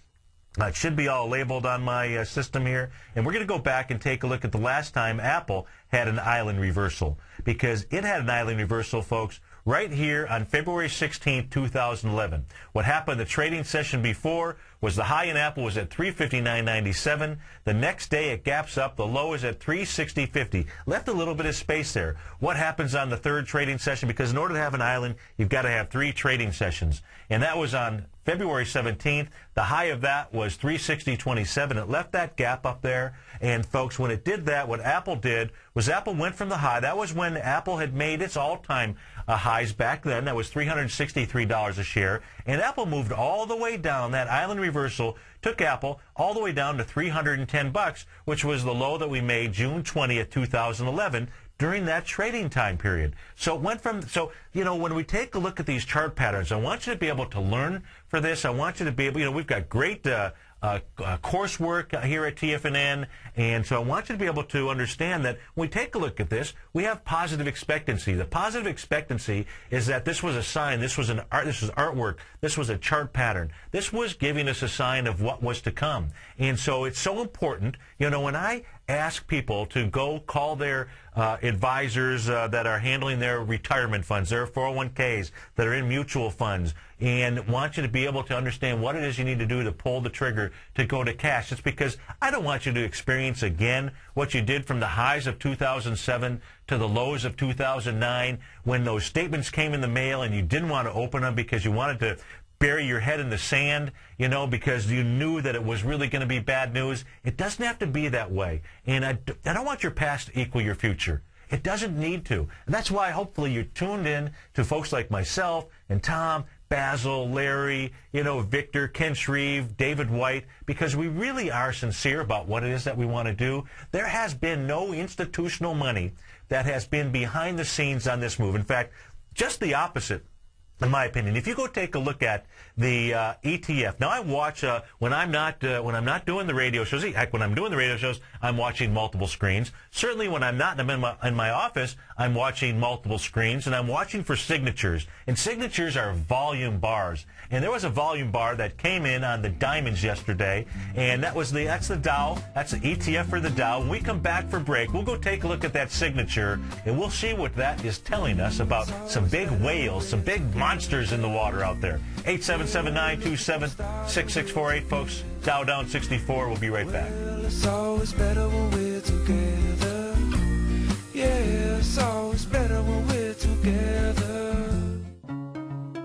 It should be all labeled on my system here. And we're going to go back and take a look at the last time Apple had an island reversal, because it had an island reversal, folks, right here on February 16, 2011. What happened the trading session before was the high in Apple was at 359.97. The next day it gaps up. The low is at 360.50. Left a little bit of space there. What happens on the third trading session? Because in order to have an island, you've got to have 3 trading sessions. And that was on February 17th. The high of that was 360.27. It left that gap up there. And, folks, when it did that, what Apple did was Apple went from the high. That was when Apple had made its all-time highs back then. That was $363 a share. And Apple moved all the way down. That island reversal took Apple all the way down to $310, which was the low that we made June 20th, 2011. During that trading time period. So it went from, when we take a look at these chart patterns, I want you to be able to learn for this. I want you to be able, we've got great coursework here at TFNN, and so I want you to be able to understand that when we take a look at this, we have positive expectancy. The positive expectancy is that this was a sign, this was artwork, this was a chart pattern. This was giving us a sign of what was to come. And so it's so important, when I ask people to go call their advisors that are handling their retirement funds, their 401ks, that are in mutual funds, and want you to be able to understand what it is you need to do to pull the trigger to go to cash. It's because I don't want you to experience again what you did from the highs of 2007 to the lows of 2009, when those statements came in the mail and you didn't want to open them because you wanted to bury your head in the sand, because you knew that it was really going to be bad news. It doesn't have to be that way. And I don't want your past to equal your future. It doesn't need to. And that's why hopefully you're tuned in to folks like myself and Tom, Basil, Larry, Victor, Ken Shreve, David White, because we really are sincere about what it is that we want to do. There has been no institutional money that has been behind the scenes on this move. In fact, just the opposite. In my opinion, if you go take a look at the ETF. Now I watch when I'm not doing the radio shows. Heck, when I'm doing the radio shows, I'm watching multiple screens. Certainly, when I'm not, and I'm in my office, I'm watching multiple screens, and I'm watching for signatures. And signatures are volume bars. And there was a volume bar that came in on the diamonds yesterday, and that's the Dow. That's the ETF for the Dow. When we come back for break, we'll go take a look at that signature, and we'll see what that is telling us about some big whales, some big monsters in the water out there. 877-927-6648, folks. Dow down 64. We'll be right back. Well, it's always better when we're together. Yeah, it's always better when we're together.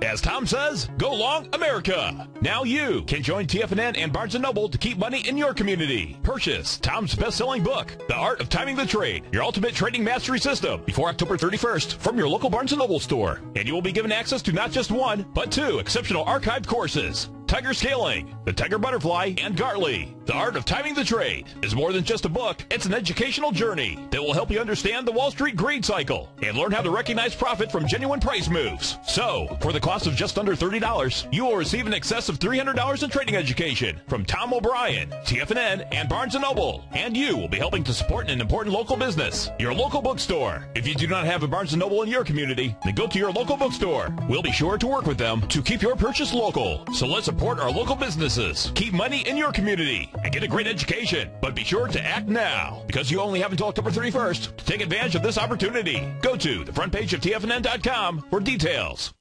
As Tom says, go long, America. Now you can join TFNN and Barnes & Noble to keep money in your community. Purchase Tom's best-selling book, The Art of Timing the Trade, your ultimate trading mastery system, before October 31st from your local Barnes & Noble store. And you will be given access to not just one, but 2 exceptional archived courses. Tiger Scaling, The Tiger Butterfly, and Gartley. The Art of Timing the Trade is more than just a book. It's an educational journey that will help you understand the Wall Street greed cycle and learn how to recognize profit from genuine price moves. So, for the cost of just under $30, you will receive in excess of $300 in trading education from Tom O'Brien, TFNN, and Barnes & Noble. And you will be helping to support an important local business, your local bookstore. If you do not have a Barnes & Noble in your community, then go to your local bookstore. We'll be sure to work with them to keep your purchase local. So let's support our local businesses. Keep money in your community and get a great education. But be sure to act now, because you only have until October 31st to take advantage of this opportunity. Go to the front page of TFNN.com for details.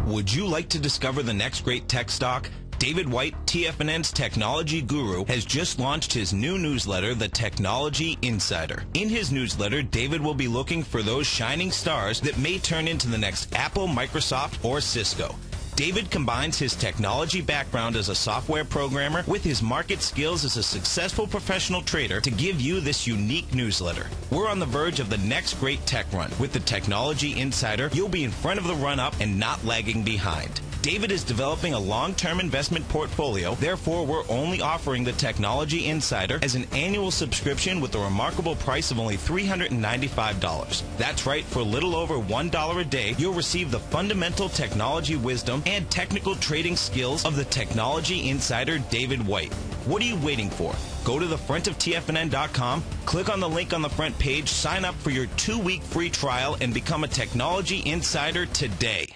Would you like to discover the next great tech stock? David White, TFNN's technology guru, has just launched his new newsletter, The Technology Insider. In his newsletter, David will be looking for those shining stars that may turn into the next Apple, Microsoft, or Cisco. David combines his technology background as a software programmer with his market skills as a successful professional trader to give you this unique newsletter. We're on the verge of the next great tech run. With the Technology Insider, you'll be in front of the run-up and not lagging behind. David is developing a long-term investment portfolio. Therefore, we're only offering the Technology Insider as an annual subscription with a remarkable price of only $395. That's right, for a little over $1 a day, you'll receive the fundamental technology wisdom and technical trading skills of the Technology Insider David White. What are you waiting for? Go to the front of TFNN.com, click on the link on the front page, sign up for your 2-week free trial, and become a Technology Insider today.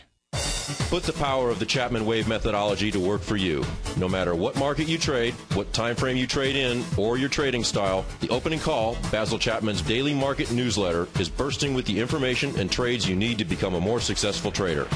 Put the power of the Chapman Wave methodology to work for you. No matter what market you trade, what time frame you trade in, or your trading style, the Opening Call, Basil Chapman's daily market newsletter, is bursting with the information and trades you need to become a more successful trader.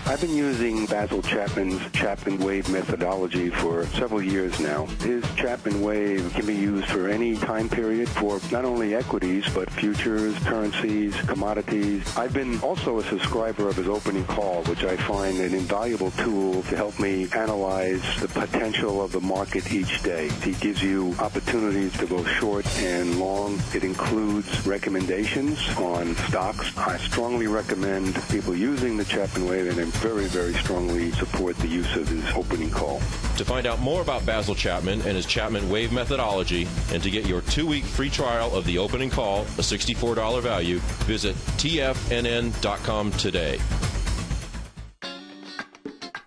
I've been using Basil Chapman's Chapman Wave methodology for several years now. His Chapman Wave can be used for any time period for not only equities, but futures, currencies, commodities. I've been also a subscriber of his Opening Call, which I find an invaluable tool to help me analyze the potential of the market each day. He gives you opportunities to go short and long. It includes recommendations on stocks. I strongly recommend people using the Chapman Wave, and I very, very strongly support the use of his Opening Call. To find out more about Basil Chapman and his Chapman Wave methodology, and to get your 2-week free trial of the Opening Call, a $64 value, visit TFNN.com today.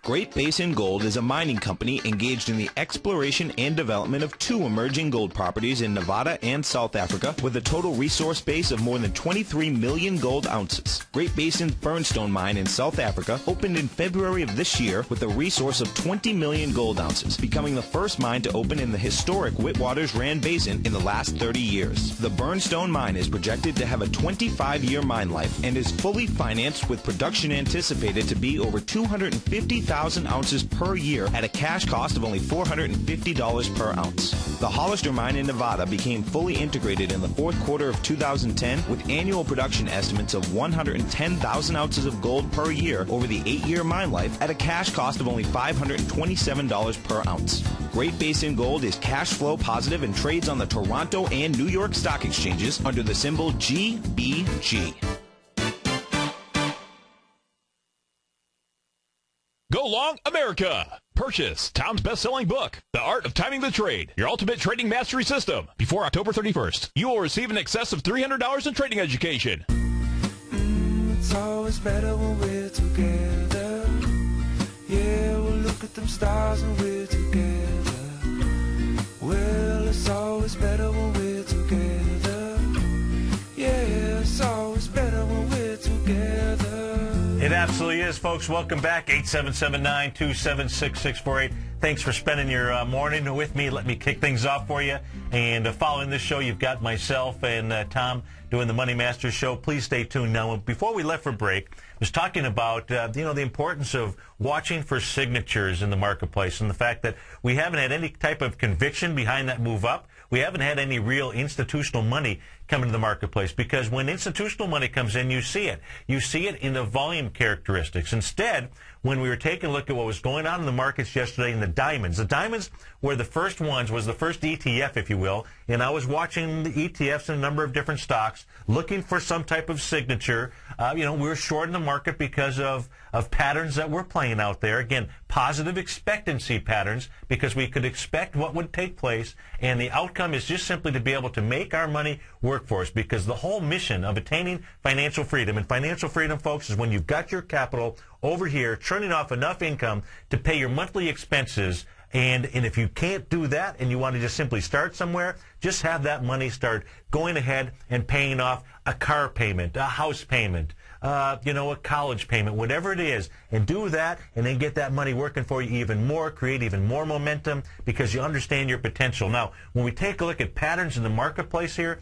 Great Basin Gold is a mining company engaged in the exploration and development of 2 emerging gold properties in Nevada and South Africa with a total resource base of more than 23 million gold ounces. Great Basin's Burnstone mine in South Africa opened in February of this year with a resource of 20 million gold ounces, becoming the first mine to open in the historic Witwatersrand Basin in the last 30 years. The Burnstone mine is projected to have a 25-year mine life and is fully financed, with production anticipated to be over 250,000 ounces per year at a cash cost of only $450 per ounce. The Hollister mine in Nevada became fully integrated in the 4th quarter of 2010 with annual production estimates of 110,000 ounces of gold per year over the 8-year mine life at a cash cost of only $527 per ounce. Great Basin Gold is cash flow positive and trades on the Toronto and New York stock exchanges under the symbol GBG. Go long, America! Purchase Tom's best-selling book, The Art of Timing the Trade, your ultimate trading mastery system. Before October 31st, you will receive in excess of $300 in trading education. It's always better when we're together. Yeah, we'll look at them stars when we're together. Well, it's always better when we're together. Yeah, it's always better when we're together. It absolutely is, folks. Welcome back. 877-927-6648. Thanks for spending your morning with me. Let me kick things off for you. And following this show, you've got myself and Tom doing the Money Masters show. Please stay tuned. Now, before we left for break, I was talking about the importance of watching for signatures in the marketplace and the fact that we haven't had any type of conviction behind that move up. We haven't had any real institutional money come into the marketplace, because when institutional money comes in, you see it. You see it in the volume characteristics. Instead, when we were taking a look at what was going on in the markets yesterday in the diamonds were the first ones, was the first ETF, if you will, and I was watching the ETFs in a number of different stocks, looking for some type of signature. We were short in the market because of patterns that were playing out there. Again, positive expectancy patterns, because we could expect what would take place, and the outcome is just simply to be able to make our money work for us, because the whole mission of attaining financial freedom, and financial freedom, folks, is when you've got your capital over here churning off enough income to pay your monthly expenses. And if you can't do that and you want to just simply start somewhere, just have that money start going ahead and paying off a car payment, a house payment, a college payment, whatever it is, and do that, and then get that money working for you even more, create even more momentum, because you understand your potential. Now, when we take a look at patterns in the marketplace here,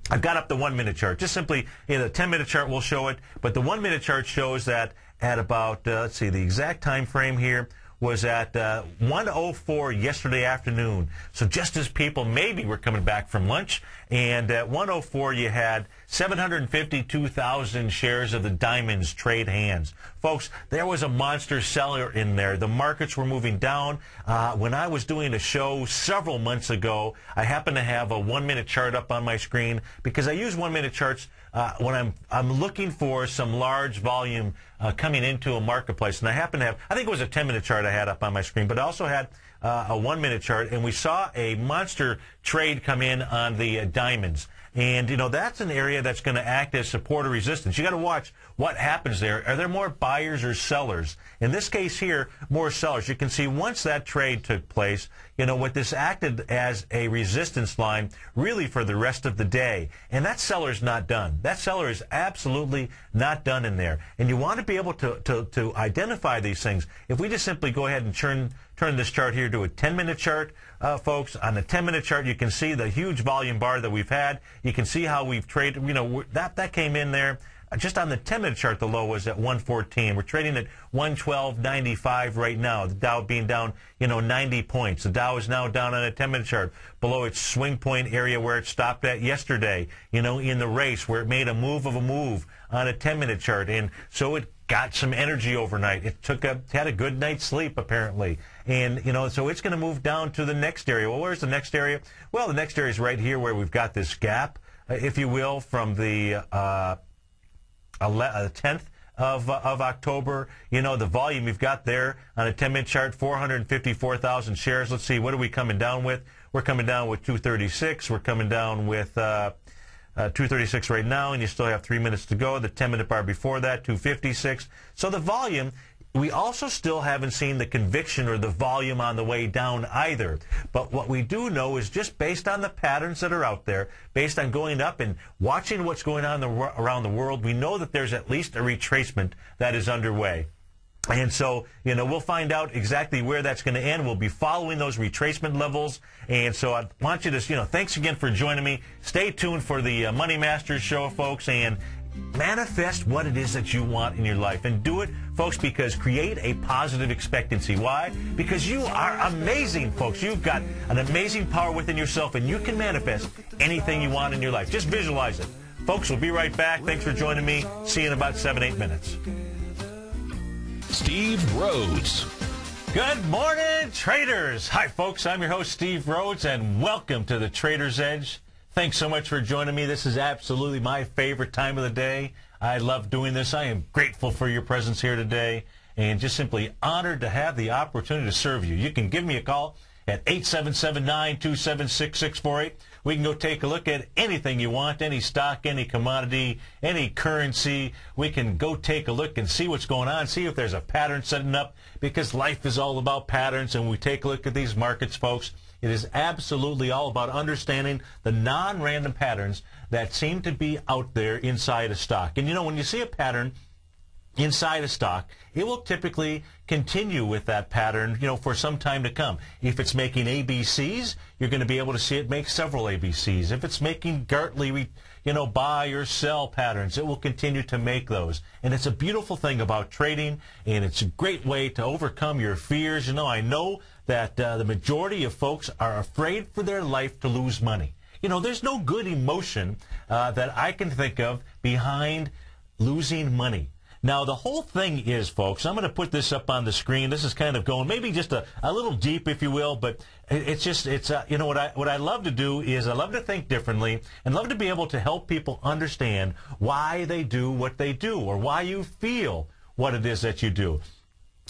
I've got up the 1-minute chart. Just simply, the 10-minute chart will show it, but the 1-minute chart shows that at about, let's see, the exact time frame here was at 104 yesterday afternoon. So just as people maybe were coming back from lunch, and at 104 you had 752,000 shares of the diamonds trade hands. Folks, there was a monster seller in there. The markets were moving down. When I was doing a show several months ago, I happened to have a 1-minute chart up on my screen because I use 1-minute charts when I'm looking for some large volume coming into a marketplace. And I happen to have, I think it was a 10-minute chart I had up on my screen, but I also had a 1-minute chart, and we saw a monster trade come in on the diamonds. And, you know, that's an area that's going to act as support or resistance. You got to watch what happens there. Are there more buyers or sellers? In this case here, more sellers. You can see once that trade took place, you know, what this acted as a resistance line really for the rest of the day. And that seller's not done. That seller is absolutely not done in there. And you want to be able to identify these things. If we just simply go ahead and turn this chart here to a 10-minute chart, folks, on the 10-minute chart, you can see the huge volume bar that we've had. You can see how we've traded. You know, that came in there. Just on the 10-minute chart, the low was at 114. We're trading at 112.95 right now. The Dow being down, you know, 90 points. The Dow is now down on a 10-minute chart below its swing point area where it stopped at yesterday, you know, in the race where it made a move on a 10-minute chart. And so it got some energy overnight. It had a good night's sleep, apparently. And, you know, so it's going to move down to the next area. Well, where's the next area? Well, the next area is right here where we've got this gap, if you will, from the 10th of October. You know, the volume we've got there on a 10-minute chart, 454,000 shares. Let's see, what are we coming down with? We're coming down with 236. We're coming down with 236 right now, and you still have 3 minutes to go. The 10-minute bar before that, 256. So the volume, we also still haven't seen the conviction or the volume on the way down either. But what we do know is just based on the patterns that are out there, based on going up and watching what's going on around the world, we know that there's at least a retracement that is underway. And so, you know, we'll find out exactly where that's going to end. We'll be following those retracement levels. And so I want you to, you know, thanks again for joining me. Stay tuned for the Money Masters show, folks, and manifest what it is that you want in your life. And do it, folks, because create a positive expectancy. Why? Because you are amazing, folks. You've got an amazing power within yourself, and you can manifest anything you want in your life. Just visualize it. Folks, we'll be right back. Thanks for joining me. See you in about 7-8 minutes. Steve Rhodes. Good morning, traders. Hi, folks. I'm your host, Steve Rhodes, and welcome to the Trader's Edge. Thanks so much for joining me. This is absolutely my favorite time of the day. I love doing this. I am grateful for your presence here today and just simply honored to have the opportunity to serve you. You can give me a call at 877-927-6648. We can go take a look at anything you want, any stock, any commodity, any currency. We can go take a look and see what's going on, see if there's a pattern setting up, because life is all about patterns. And when we take a look at these markets, folks, it is absolutely all about understanding the non-random patterns that seem to be out there inside a stock. And, you know, when you see a pattern inside a stock, it will typically continue with that pattern, you know, for some time to come. If it's making ABCs, you're going to be able to see it make several ABCs. If it's making Gartley, you know, buy or sell patterns, it will continue to make those. And it's a beautiful thing about trading, and it's a great way to overcome your fears. You know, I know that the majority of folks are afraid for their life to lose money. You know, there's no good emotion that I can think of behind losing money. Now, the whole thing is, folks, I'm going to put this up on the screen. This is kind of going maybe just a little deep, if you will, but it's you know, what I love to do is I love to think differently and love to be able to help people understand why they do what they do or why you feel what it is that you do.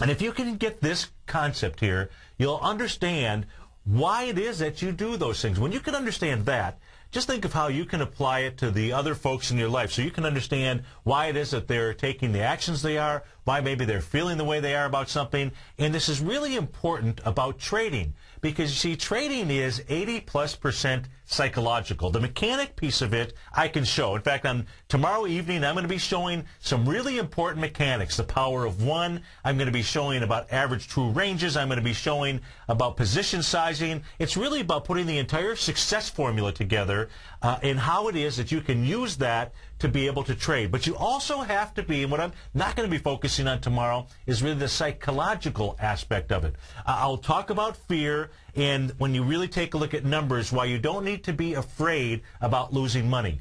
And if you can get this concept here, you'll understand why it is that you do those things. When you can understand that, just think of how you can apply it to the other folks in your life so you can understand why it is that they're taking the actions they are, why maybe they're feeling the way they are about something. And this is really important about trading because, you see, trading is 80+% psychological. The mechanic piece of it I can show. In fact, on tomorrow evening, I'm going to be showing some really important mechanics. The power of one. I'm going to be showing about average true ranges. I'm going to be showing about position sizing. It's really about putting the entire success formula together and how it is that you can use that to be able to trade. But you also have to be, and what I'm not going to be focusing on tomorrow is really the psychological aspect of it. I'll talk about fear, and when you really take a look at numbers, why you don't need to be afraid about losing money.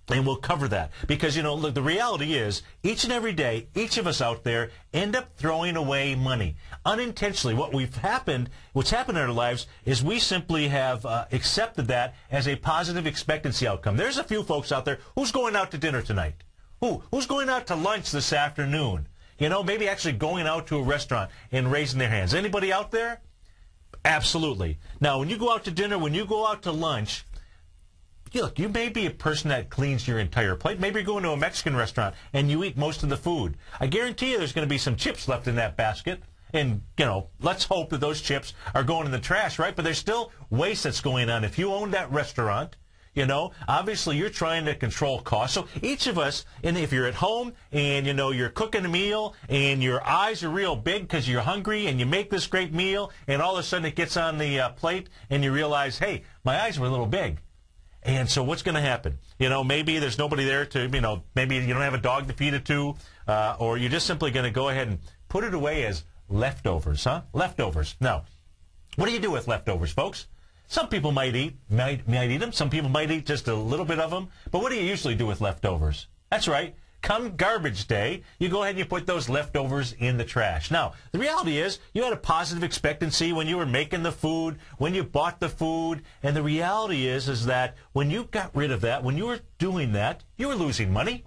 And we'll cover that. Because, you know, look, the reality is, each and every day, each of us out there end up throwing away money. Unintentionally, what's happened in our lives is we simply have accepted that as a positive expectancy outcome. There's a few folks out there. Who's going out to dinner tonight? Who's going out to lunch this afternoon? You know, maybe actually going out to a restaurant and raising their hands. Anybody out there? Absolutely. Now, when you go out to dinner, when you go out to lunch, look, you may be a person that cleans your entire plate. Maybe you're going to a Mexican restaurant and you eat most of the food. I guarantee you there's going to be some chips left in that basket. And, you know, let's hope that those chips are going in the trash, right? But there's still waste that's going on. If you own that restaurant, you know, obviously you're trying to control costs. So each of us, and if you're at home and, you know, you're cooking a meal and your eyes are real big because you're hungry and you make this great meal and all of a sudden it gets on the plate and you realize, hey, my eyes were a little big. And so what's going to happen? You know, maybe there's nobody there to, you know, maybe you don't have a dog to feed it to, or you're just simply going to go ahead and put it away as leftovers, huh? Leftovers. Now, what do you do with leftovers, folks? Some people might eat them. Some people might eat just a little bit of them. But what do you usually do with leftovers? That's right. Come garbage day, you go ahead and you put those leftovers in the trash. Now, the reality is you had a positive expectancy when you were making the food, when you bought the food, and the reality is that when you got rid of that, when you were doing that, you were losing money.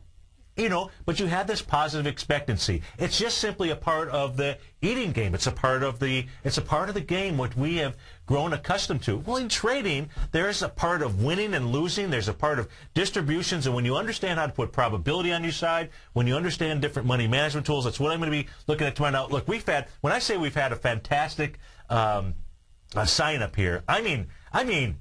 You know, but you had this positive expectancy. It's just simply a part of the eating game. It's a part of the game what we have grown accustomed to. Well, in trading, there's a part of winning and losing. There's a part of distributions, and when you understand how to put probability on your side, when you understand different money management tools, that's what I'm going to be looking at tomorrow. Now, look, when I say we've had a fantastic sign up here, I mean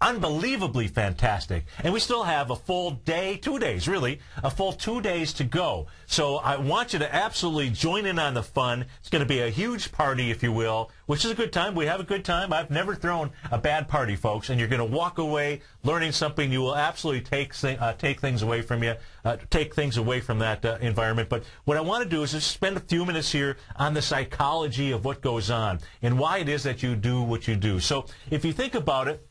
unbelievably fantastic. And we still have a full day, 2 days really, a full 2 days to go. So I want you to absolutely join in on the fun. It's going to be a huge party, if you will, which is a good time. We have a good time. I've never thrown a bad party, folks, and you're going to walk away learning something. You will absolutely take things away from you, take things away from that environment. But what I want to do is just spend a few minutes here on the psychology of what goes on and why it is that you do what you do. So if you think about it,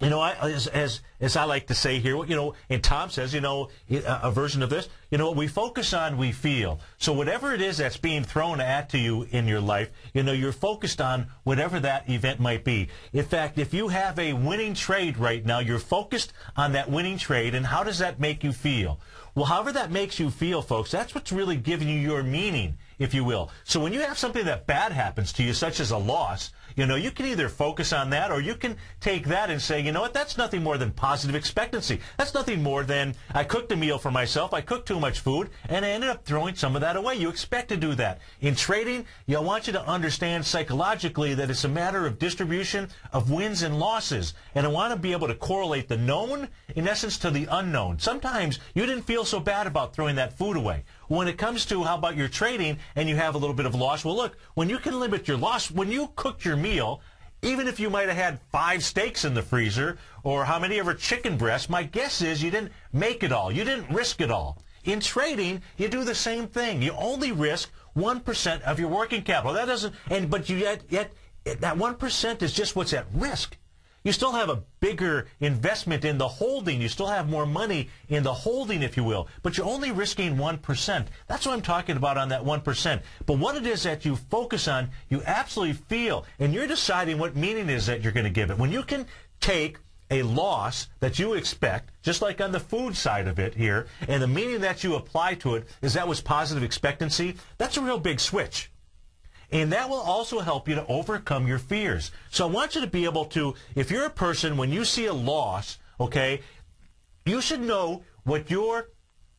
you know, as I like to say here, you know, and Tom says, you know, a version of this, you know, what we focus on, we feel. So whatever it is that's being thrown at you in your life, you know, you're focused on whatever that event might be. In fact, if you have a winning trade right now, you're focused on that winning trade, and how does that make you feel? Well, however that makes you feel, folks, that's what's really giving you your meaning, if you will. So when you have something that bad happens to you, such as a loss, you know, you can either focus on that or you can take that and say, you know what, that's nothing more than positive expectancy. That's nothing more than I cooked a meal for myself, I cooked too much food, and I ended up throwing some of that away. You expect to do that. In trading, I want you to understand psychologically that it's a matter of distribution of wins and losses. And I want to be able to correlate the known, in essence, to the unknown. Sometimes you didn't feel so bad about throwing that food away. When it comes to how about your trading and you have a little bit of loss, well, look, when you can limit your loss, when you cook your meal, even if you might have had 5 steaks in the freezer or how many ever chicken breasts, my guess is you didn't make it all. You didn't risk it all. In trading, you do the same thing. You only risk 1% of your working capital. That doesn't, but yet that 1% is just what's at risk. You still have a bigger investment in the holding. You still have more money in the holding, if you will. But you're only risking 1%. That's what I'm talking about on that 1%. But what it is that you focus on, you absolutely feel. And you're deciding what meaning is that you're going to give it. When you can take a loss that you expect, just like on the food side of it here, and the meaning that you apply to it is that was positive expectancy, that's a real big switch. And that will also help you to overcome your fears. So I want you to be able to, if you're a person, when you see a loss, okay, you should know what your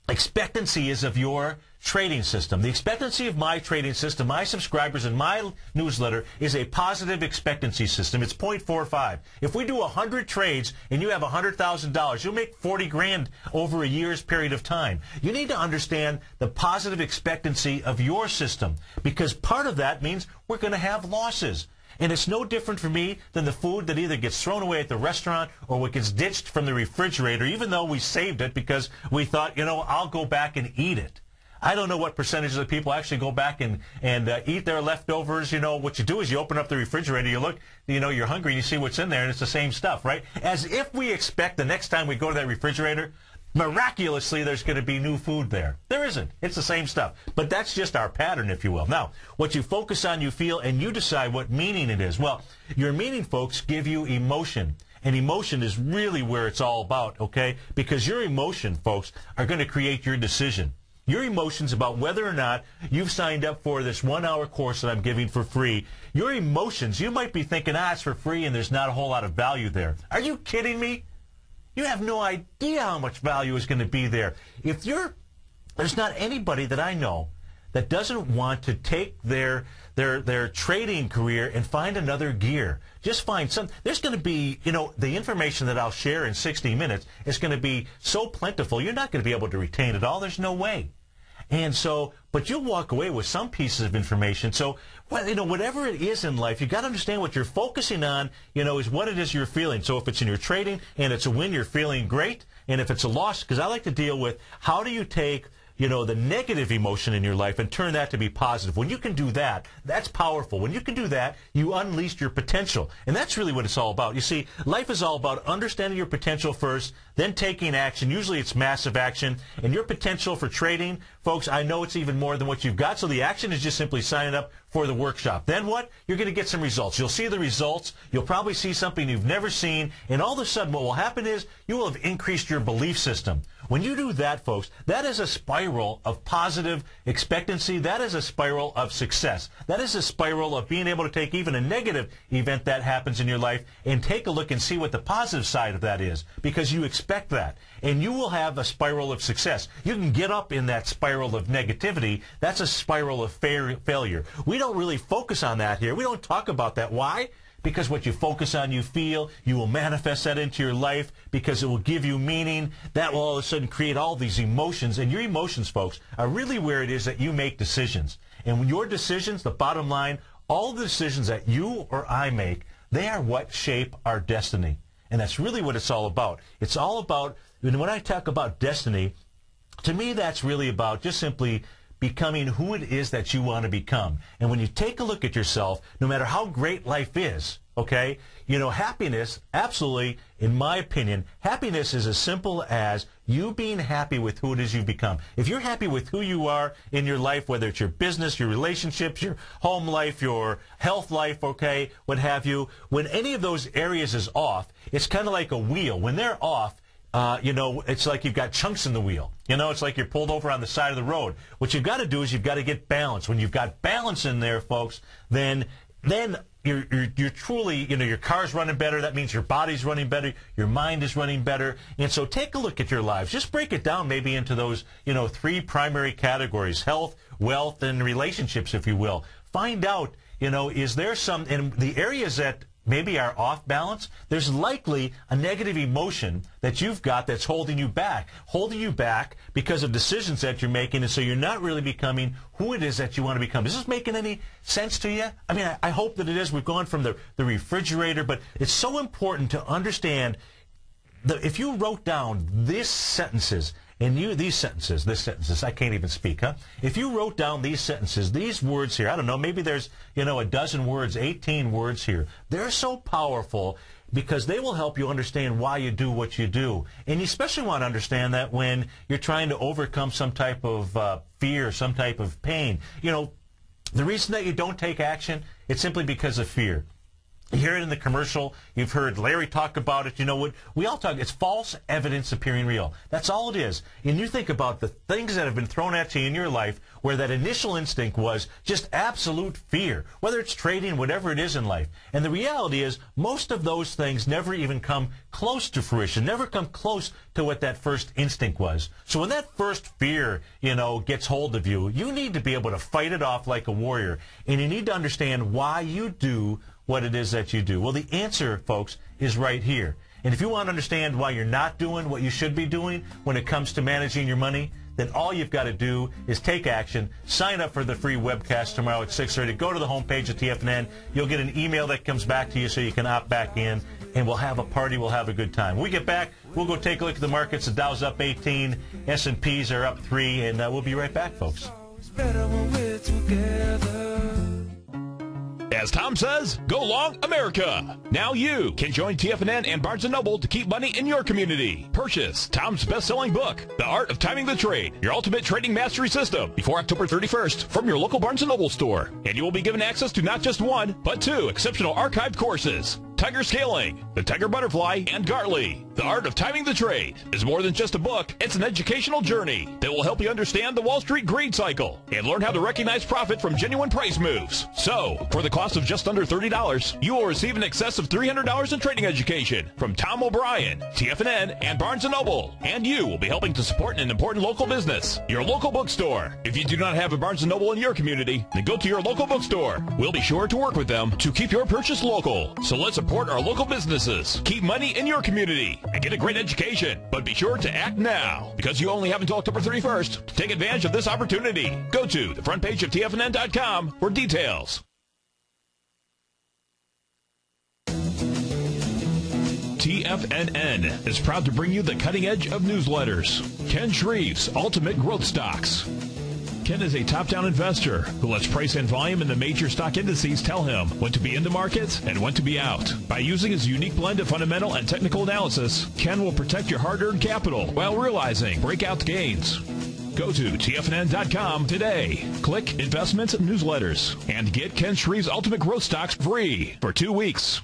expectancy is of your trading system. The expectancy of my trading system, my subscribers and my newsletter is a positive expectancy system. It's 0.45. If we do 100 trades and you have $100,000, you'll make 40 grand over a year's period of time. You need to understand the positive expectancy of your system, because part of that means we're going to have losses. And it's no different for me than the food that either gets thrown away at the restaurant or what gets ditched from the refrigerator, even though we saved it because we thought, I'll go back and eat it. I don't know what percentage of the people actually go back and eat their leftovers. What you do is you open up the refrigerator, you look, you're hungry, and you see what's in there, and it's the same stuff, right? As if we expect the next time we go to that refrigerator, miraculously, there's going to be new food there. There isn't. It's the same stuff. But that's just our pattern, if you will. Now, what you focus on, you feel, and you decide what meaning it is. Well, your meaning, folks, give you emotion. And emotion is really where it's all about, okay? Because your emotion, folks, are going to create your decision. Your emotions about whether or not you've signed up for this 1-hour course that I'm giving for free. Your emotions, you might be thinking, it's for free and there's not a whole lot of value there. Are you kidding me? You have no idea how much value is going to be there. There's not anybody that I know that doesn't want to take their trading career and find another gear. Just find some. There's going to be, the information that I'll share in 60 minutes is going to be so plentiful, you're not going to be able to retain it all. There's no way. And so, but you'll walk away with some pieces of information. So, whatever it is in life, you've got to understand what you're focusing on, is what it is you're feeling. So if it's in your trading and it's a win, you're feeling great. And if it's a loss, because I like to deal with how do you take, the negative emotion in your life and turn that to be positive. When you can do that, that's powerful. When you can do that, you unleash your potential. And that's really what it's all about. You see, life is all about understanding your potential first, then taking action. Usually it's massive action. And your potential for trading, folks, I know it's even more than what you've got. So the action is just simply signing up for the workshop. Then what? You're going to get some results. You'll see the results. You'll probably see something you've never seen. And all of a sudden what will happen is you will have increased your belief system. When you do that, folks, that is a spiral of positive expectancy. That is a spiral of success. That is a spiral of being able to take even a negative event that happens in your life and take a look and see what the positive side of that is, because you expect that. And you will have a spiral of success. You can get up in that spiral of negativity. That's a spiral of failure. We don't really focus on that here. We don't talk about that. Why? Because what you focus on, you feel, you will manifest that into your life because it will give you meaning. That will all of a sudden create all these emotions. And your emotions, folks, are really where it is that you make decisions. And when your decisions, the bottom line, all the decisions that you or I make, they are what shape our destiny. And that's really what it's all about. It's all about, when I talk about destiny, to me that's really about just simply becoming who it is that you want to become. And when you take a look at yourself, no matter how great life is, okay, happiness, absolutely, in my opinion, happiness is as simple as you being happy with who it is you've become. If you're happy with who you are in your life, whether it's your business, your relationships, your home life, your health life, okay, what have you, when any of those areas is off, it's kind of like a wheel. When they're off, it's like you've got chunks in the wheel. It's like you're pulled over on the side of the road. What you've got to do is you've got to get balance. When you've got balance in there, folks, then you're truly, your car's running better. That means your body's running better. Your mind is running better. And so take a look at your lives. Just break it down maybe into those, 3 primary categories: health, wealth, and relationships, if you will. Find out, is there some, in the areas that maybe are off balance, there's likely a negative emotion that you've got that's holding you back because of decisions that you're making, and so you're not really becoming who it is that you want to become. Is this making any sense to you? I mean, I hope that it is. We've gone from the refrigerator, but it's so important to understand that if you wrote down these sentences, these sentences, I can't even speak, huh? If you wrote down these sentences, these words here, I don't know, maybe there's, a dozen words, 18 words here. They're so powerful because they will help you understand why you do what you do. And you especially want to understand that when you're trying to overcome some type of fear, some type of pain. The reason that you don't take action, it's simply because of fear. You hear it in the commercial. You've heard Larry talk about it. You know what? We all talk. It's false evidence appearing real. That's all it is. And you think about the things that have been thrown at you in your life where that initial instinct was just absolute fear, whether it's trading, whatever it is in life. And the reality is most of those things never even come close to fruition, never come close to what that first instinct was. So when that first fear, gets hold of you, you need to be able to fight it off like a warrior. And you need to understand why you do what it is that you do. Well, the answer, folks, is right here. And if you want to understand why you're not doing what you should be doing when it comes to managing your money, then all you've got to do is take action. Sign up for the free webcast tomorrow at 6:30. Go to the homepage of TFNN. You'll get an email that comes back to you so you can opt back in, and we'll have a party. We'll have a good time. When we get back, we'll go take a look at the markets. The Dow's up 18, S&Ps are up 3, and we'll be right back, folks. As Tom says, go long America. Now you can join TFNN and Barnes & Noble to keep money in your community. Purchase Tom's best-selling book, The Art of Timing the Trade, your ultimate trading mastery system, before October 31st from your local Barnes & Noble store. And you will be given access to not just one, but 2 exceptional archived courses. Tiger Scaling, the Tiger Butterfly, and Gartley. The Art of Timing the Trade is more than just a book. It's an educational journey that will help you understand the Wall Street greed cycle and learn how to recognize profit from genuine price moves. So, for the cost of just under $30, you will receive in excess of $300 in trading education from Tom O'Brien, TFNN, and Barnes & Noble. And you will be helping to support an important local business, your local bookstore. If you do not have a Barnes & Noble in your community, then go to your local bookstore. We'll be sure to work with them to keep your purchase local. So let's support our local businesses. Keep money in your community and get a great education. But be sure to act now, because you only have until October 31st to take advantage of this opportunity. Go to the front page of TFNN.com for details. TFNN is proud to bring you the cutting edge of newsletters. Ken Shreve's Ultimate Growth Stocks. Ken is a top-down investor who lets price and volume in the major stock indices tell him when to be in the market and when to be out. By using his unique blend of fundamental and technical analysis, Ken will protect your hard-earned capital while realizing breakout gains. Go to TFNN.com today. Click Investments Newsletters and get Ken Shreve's Ultimate Growth Stocks free for 2 weeks.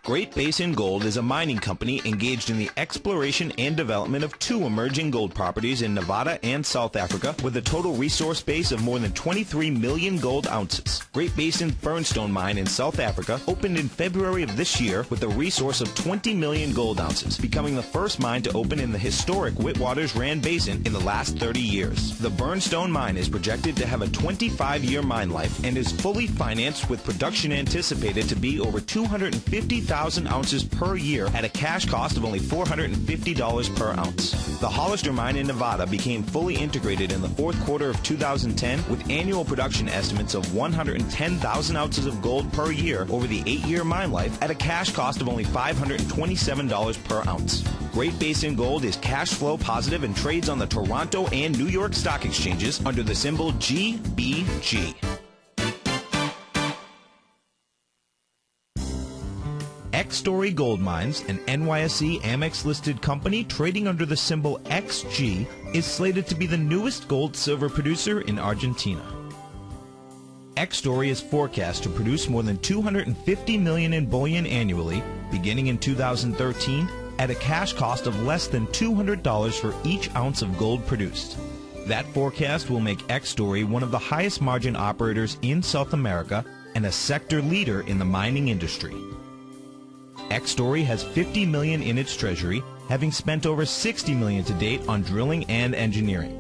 Great Basin Gold is a mining company engaged in the exploration and development of 2 emerging gold properties in Nevada and South Africa with a total resource base of more than 23 million gold ounces. Great Basin Burnstone Mine in South Africa opened in February of this year with a resource of 20 million gold ounces, becoming the first mine to open in the historic Witwatersrand Basin in the last 30 years. The Burnstone Mine is projected to have a 25-year mine life and is fully financed with production anticipated to be over 250,000 ounces per year at a cash cost of only $450 per ounce. The Hollister Mine in Nevada became fully integrated in the 4th quarter of 2010 with annual production estimates of 110,000 ounces of gold per year over the 8-year mine life at a cash cost of only $527 per ounce. Great Basin Gold is cash flow positive and trades on the Toronto and New York stock exchanges under the symbol GBG. X-Story Gold Mines, an NYSE Amex-listed company trading under the symbol XG, is slated to be the newest gold-silver producer in Argentina. X-Story is forecast to produce more than $250 million in bullion annually, beginning in 2013, at a cash cost of less than $200 for each ounce of gold produced. That forecast will make X-Story one of the highest margin operators in South America and a sector leader in the mining industry. X-Story has $50 million in its treasury, having spent over $60 million to date on drilling and engineering.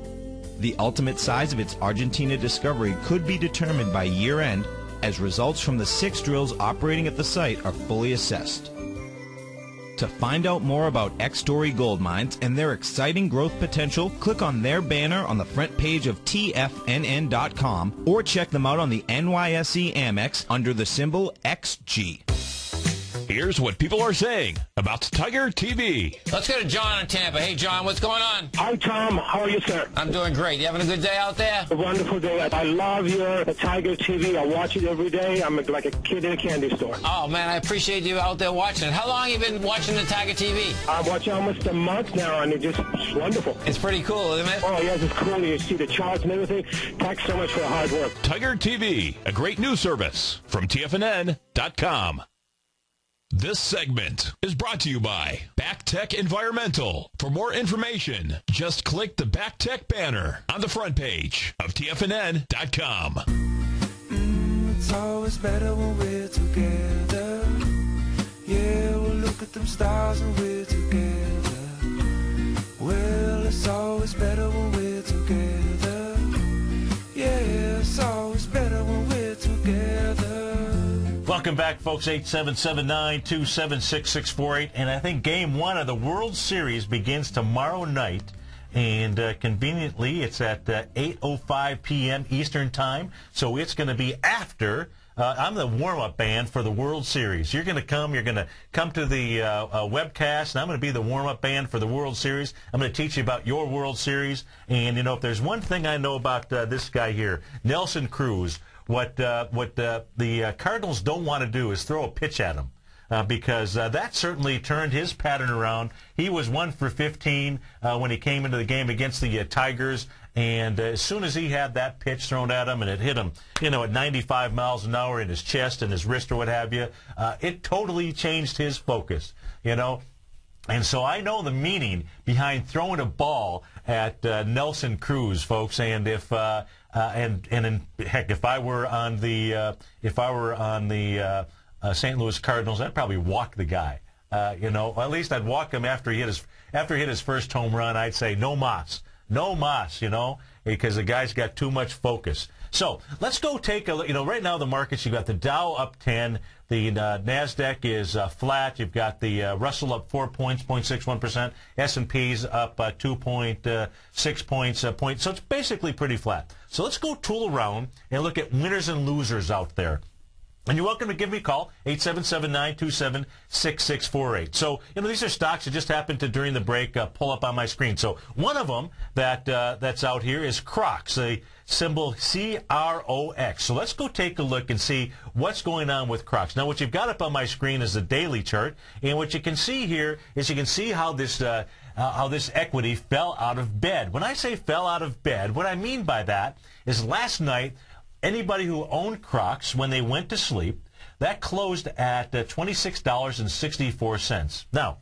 The ultimate size of its Argentina discovery could be determined by year-end as results from the 6 drills operating at the site are fully assessed. To find out more about X-Story Gold Mines and their exciting growth potential, click on their banner on the front page of TFNN.com or check them out on the NYSE Amex under the symbol XG. Here's what people are saying about Tiger TV. Let's go to John in Tampa. Hey, John, what's going on? Hi, Tom. How are you, sir? I'm doing great. You having a good day out there? A wonderful day. I love your Tiger TV. I watch it every day. I'm like a kid in a candy store. Oh, man, I appreciate you out there watching it. How long have you been watching the Tiger TV? I'm watching almost a month now, and it's wonderful. It's pretty cool, isn't it? Oh, yes, it's cool. You see the charts and everything. Thanks so much for the hard work. Tiger TV, a great news service from TFNN.com. This segment is brought to you by BackTech Environmental. For more information, just click the BackTech banner on the front page of TFNN.com. It's always better when we're together. Yeah, we'll look at them stars when we're together. Well, it's always better when we're together. Yeah, it's always better when we're together. Welcome back, folks. 877-927-6648. And I think Game 1 of the World Series begins tomorrow night. And conveniently, it's at 8:05 p.m. Eastern Time. So it's going to be after. I'm the warm-up band for the World Series. You're going to come to the webcast, and I'm going to be the warm-up band for the World Series. I'm going to teach you about your World Series. And, you know, if there's one thing I know about this guy here, Nelson Cruz, what the Cardinals don't want to do is throw a pitch at him. Because that certainly turned his pattern around. He was 1 for 15 when he came into the game against the Tigers, and as soon as he had that pitch thrown at him and it hit him, you know, at 95 miles an hour in his chest and his wrist or what have you, it totally changed his focus, you know. And so I know the meaning behind throwing a ball at Nelson Cruz, folks. And if if I were on the St. Louis Cardinals, I'd probably walk the guy. You know, at least I'd walk him after he hit his first home run. I'd say no mas, you know, because the guy's got too much focus. So let's go take a look. You know, right now the markets, you've got the Dow up 10, the Nasdaq is flat. You've got the Russell up 4 points, 0.61%. S&P's up 2.6 points. So it's basically pretty flat. So let's go tool around and look at winners and losers out there. And you're welcome to give me a call, 877-927-6648. So, you know, these are stocks that just happened to, during the break, pull up on my screen. So one of them that's out here is Crocs, the symbol CROX. So let's go take a look and see what's going on with Crocs. Now, what you've got up on my screen is the daily chart. And what you can see here is you can see how this equity fell out of bed. When I say fell out of bed, what I mean by that is last night, anybody who owned Crocs, when they went to sleep, that closed at $26.64. Now,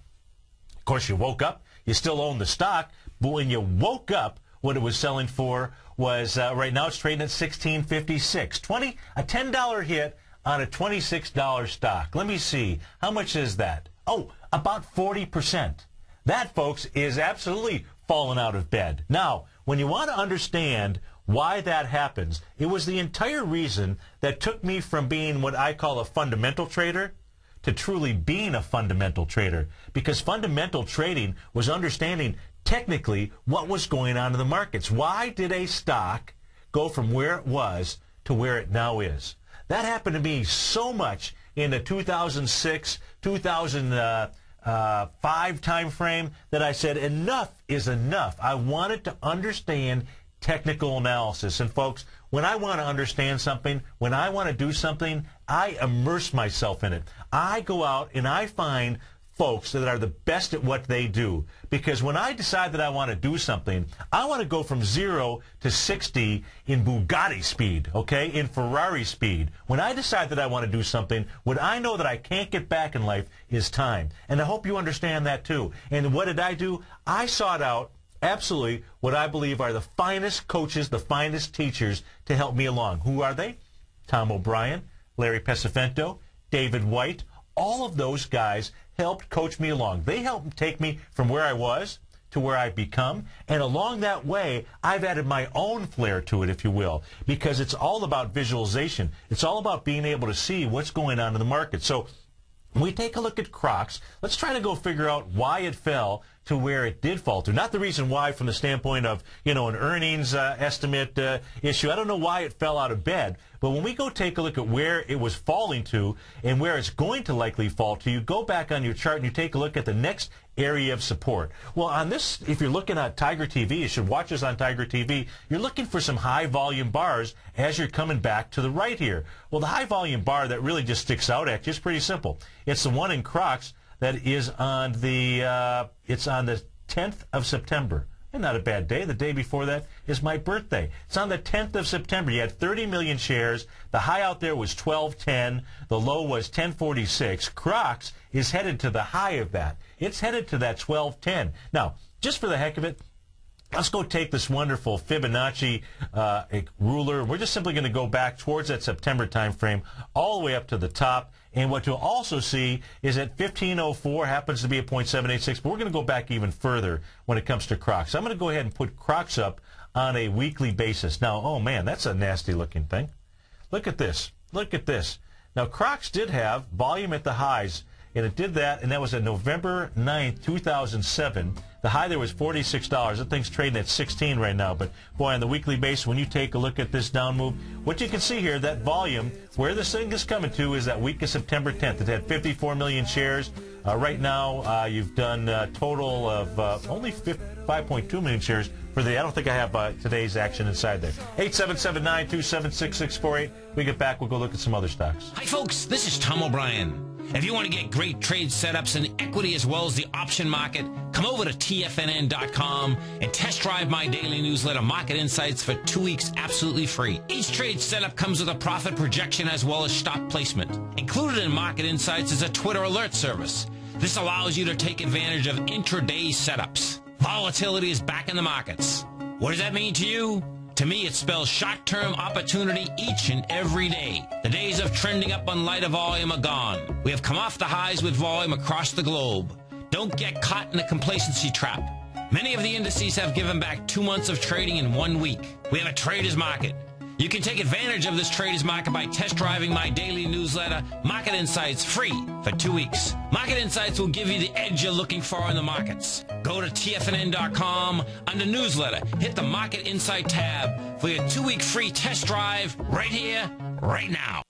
of course, you woke up, you still own the stock, but when you woke up, what it was selling for was, right now it's trading at $16.56. A $10 hit on a $26 stock. Let me see. How much is that? Oh, about 40%. That, folks, is absolutely falling out of bed. Now, when you want to understand why that happens, it was the entire reason that took me from being what I call a fundamental trader to truly being a fundamental trader. Because fundamental trading was understanding technically what was going on in the markets. Why did a stock go from where it was to where it now is? That happened to me so much in the 2006, 2005 time frame that I said enough is enough. I wanted to understand technical analysis. And folks, when I want to understand something, when I want to do something, I immerse myself in it. I go out and I find folks that are the best at what they do. Because when I decide that I want to do something, I want to go from 0 to 60 in Bugatti speed, okay, in Ferrari speed. When I decide that I want to do something, what I know that I can't get back in life is time. And I hope you understand that too. And what did I do? I sought out absolutely what I believe are the finest coaches, the finest teachers to help me along. Who are they? Tom O'Brien, Larry Pesavento, David White. All of those guys helped coach me along. They helped take me from where I was to where I've become. And along that way, I've added my own flair to it, if you will, because it's all about visualization. It's all about being able to see what's going on in the market. So when we take a look at Crocs, let's try to go figure out why it fell to where it did fall to. Not the reason why from the standpoint of, an earnings estimate issue. I don't know why it fell out of bed. But when we go take a look at where it was falling to and where it's going to likely fall to, you go back on your chart and you take a look at the next area of support. Well, on this, if you're looking at TigerTV, you should watch us on TigerTV, you're looking for some high volume bars as you're coming back to the right here. Well, the high volume bar that really just sticks out at you is pretty simple. It's the one in Crocs that is on the, it's on the 10th of September. And not a bad day. The day before that is my birthday. It's on the 10th of September. You had 30 million shares. The high out there was 1210. The low was 1046. Crocs is headed to the high of that. It's headed to that 1210. Now, just for the heck of it, let's go take this wonderful Fibonacci ruler. We're just simply going to go back towards that September time frame all the way up to the top. And what you'll also see is that 1504 happens to be a 0.786, but we're going to go back even further when it comes to Crocs. I'm going to go ahead and put Crocs up on a weekly basis. Now, oh man, that's a nasty looking thing. Look at this. Look at this. Now, Crocs did have volume at the highs, and it did that, and that was on November 9th, 2007. The high there was $46. That thing's trading at $16 right now. But, boy, on the weekly basis, when you take a look at this down move, what you can see here, that volume, where this thing is coming to is that week of September 10th. It had 54 million shares. Right now, you've done a total of only 5.2 million shares for the, I don't think I have today's action inside there. 877-927-6648. We get back, we'll go look at some other stocks. Hi, folks. This is Tom O'Brien. If you want to get great trade setups in equity as well as the option market, come over to TFNN.com and test drive my daily newsletter, Market Insights, for 2 weeks absolutely free. Each trade setup comes with a profit projection as well as stock placement. Included in Market Insights is a Twitter alert service. This allows you to take advantage of intraday setups. Volatility is back in the markets. What does that mean to you? To me, it spells short-term opportunity each and every day. The days of trending up on lighter volume are gone. We have come off the highs with volume across the globe. Don't get caught in a complacency trap. Many of the indices have given back 2 months of trading in 1 week. We have a trader's market. You can take advantage of this trader's market by test driving my daily newsletter, Market Insights, free for 2 weeks. Market Insights will give you the edge you're looking for in the markets. Go to TFNN.com, under newsletter, hit the Market Insight tab for your 2-week free test drive right here, right now.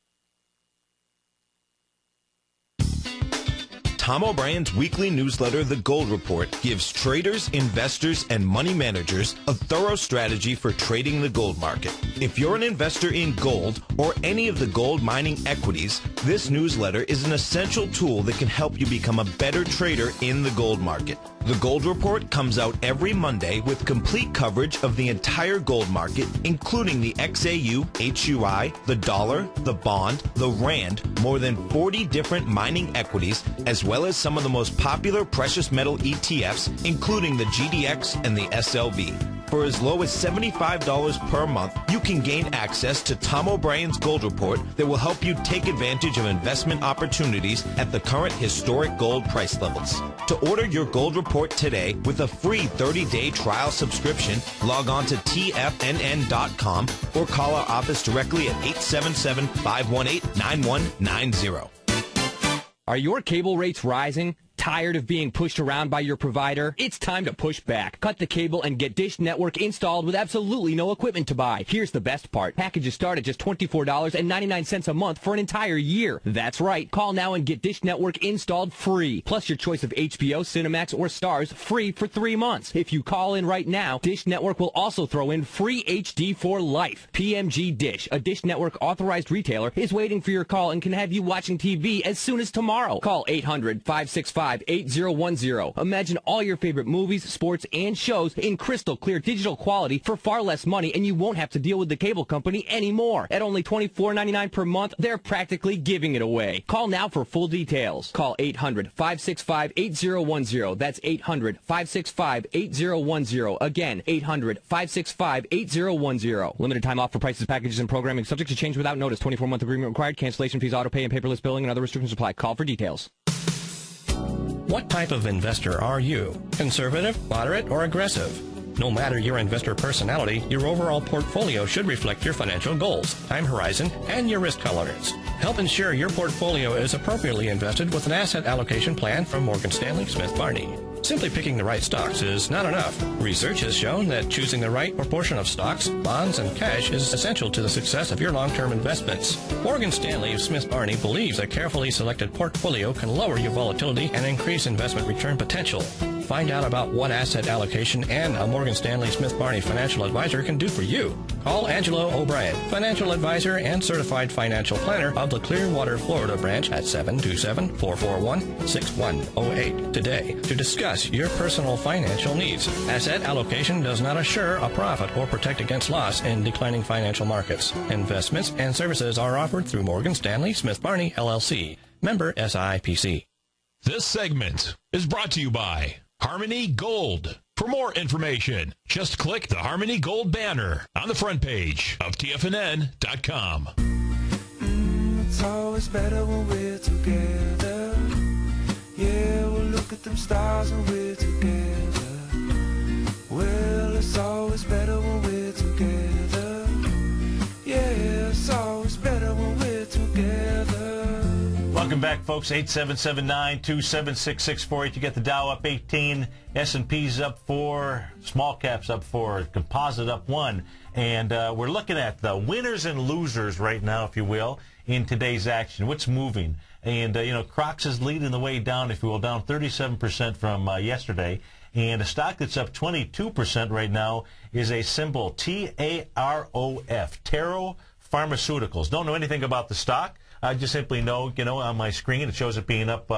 Tom O'Brien's weekly newsletter, The Gold Report, gives traders, investors, and money managers a thorough strategy for trading the gold market. If you're an investor in gold or any of the gold mining equities, this newsletter is an essential tool that can help you become a better trader in the gold market. The Gold Report comes out every Monday with complete coverage of the entire gold market, including the XAU, HUI, the dollar, the bond, the rand, more than 40 different mining equities, as well as some of the most popular precious metal ETFs, including the GDX and the SLV. For as low as $75 per month, you can gain access to Tom O'Brien's Gold Report that will help you take advantage of investment opportunities at the current historic gold price levels. To order your Gold Report today with a free 30-day trial subscription, log on to TFNN.com or call our office directly at 877-518-9190. Are your cable rates rising? Tired of being pushed around by your provider? It's time to push back. Cut the cable and get Dish Network installed with absolutely no equipment to buy. Here's the best part. Packages start at just $24.99 a month for an entire year. That's right. Call now and get Dish Network installed free. Plus your choice of HBO, Cinemax, or Stars free for 3 months. If you call in right now, Dish Network will also throw in free HD for life. PMG Dish, a Dish Network authorized retailer, is waiting for your call and can have you watching TV as soon as tomorrow. Call 800-565-8010. Imagine all your favorite movies, sports, and shows in crystal clear digital quality for far less money, and you won't have to deal with the cable company anymore. At only $24.99 per month, they're practically giving it away. Call now for full details. Call 800-565-8010. That's 800-565-8010. Again, 800-565-8010. Limited time offer, prices, packages, and programming subject to change without notice. 24-month agreement required. Cancellation fees, auto pay, and paperless billing and other restrictions apply. Call for details. What type of investor are you? Conservative, moderate, or aggressive? No matter your investor personality, your overall portfolio should reflect your financial goals, time horizon, and your risk tolerance. Help ensure your portfolio is appropriately invested with an asset allocation plan from Morgan Stanley Smith Barney. Simply picking the right stocks is not enough. Research has shown that choosing the right proportion of stocks, bonds, and cash is essential to the success of your long-term investments. Morgan Stanley of Smith Barney believes a carefully selected portfolio can lower your volatility and increase investment return potential. Find out about what asset allocation and a Morgan Stanley Smith Barney financial advisor can do for you. Call Angelo O'Brien, financial advisor and certified financial planner of the Clearwater, Florida branch at 727-441-6108 today to discuss your personal financial needs. Asset allocation does not assure a profit or protect against loss in declining financial markets. Investments and services are offered through Morgan Stanley Smith Barney, LLC. Member SIPC. This segment is brought to you by Harmony Gold. For more information, just click the Harmony Gold banner on the front page of TFNN.com. It's always better when we're together. Yeah, we'll look at them stars when we're together. Well, it's always better when we're together. Yeah, it's always better when we're together. Welcome back, folks. 877-927-6648. You get the Dow up 18, S&P's up 4, small caps up 4, composite up 1. And we're looking at the winners and losers right now, if you will, in today's action. What's moving? And, Crocs is leading the way down, if you will, down 37% from yesterday. And a stock that's up 22% right now is a symbol, TAROF, Taro Pharmaceuticals. Don't know anything about the stock. I just simply know, on my screen it shows it being up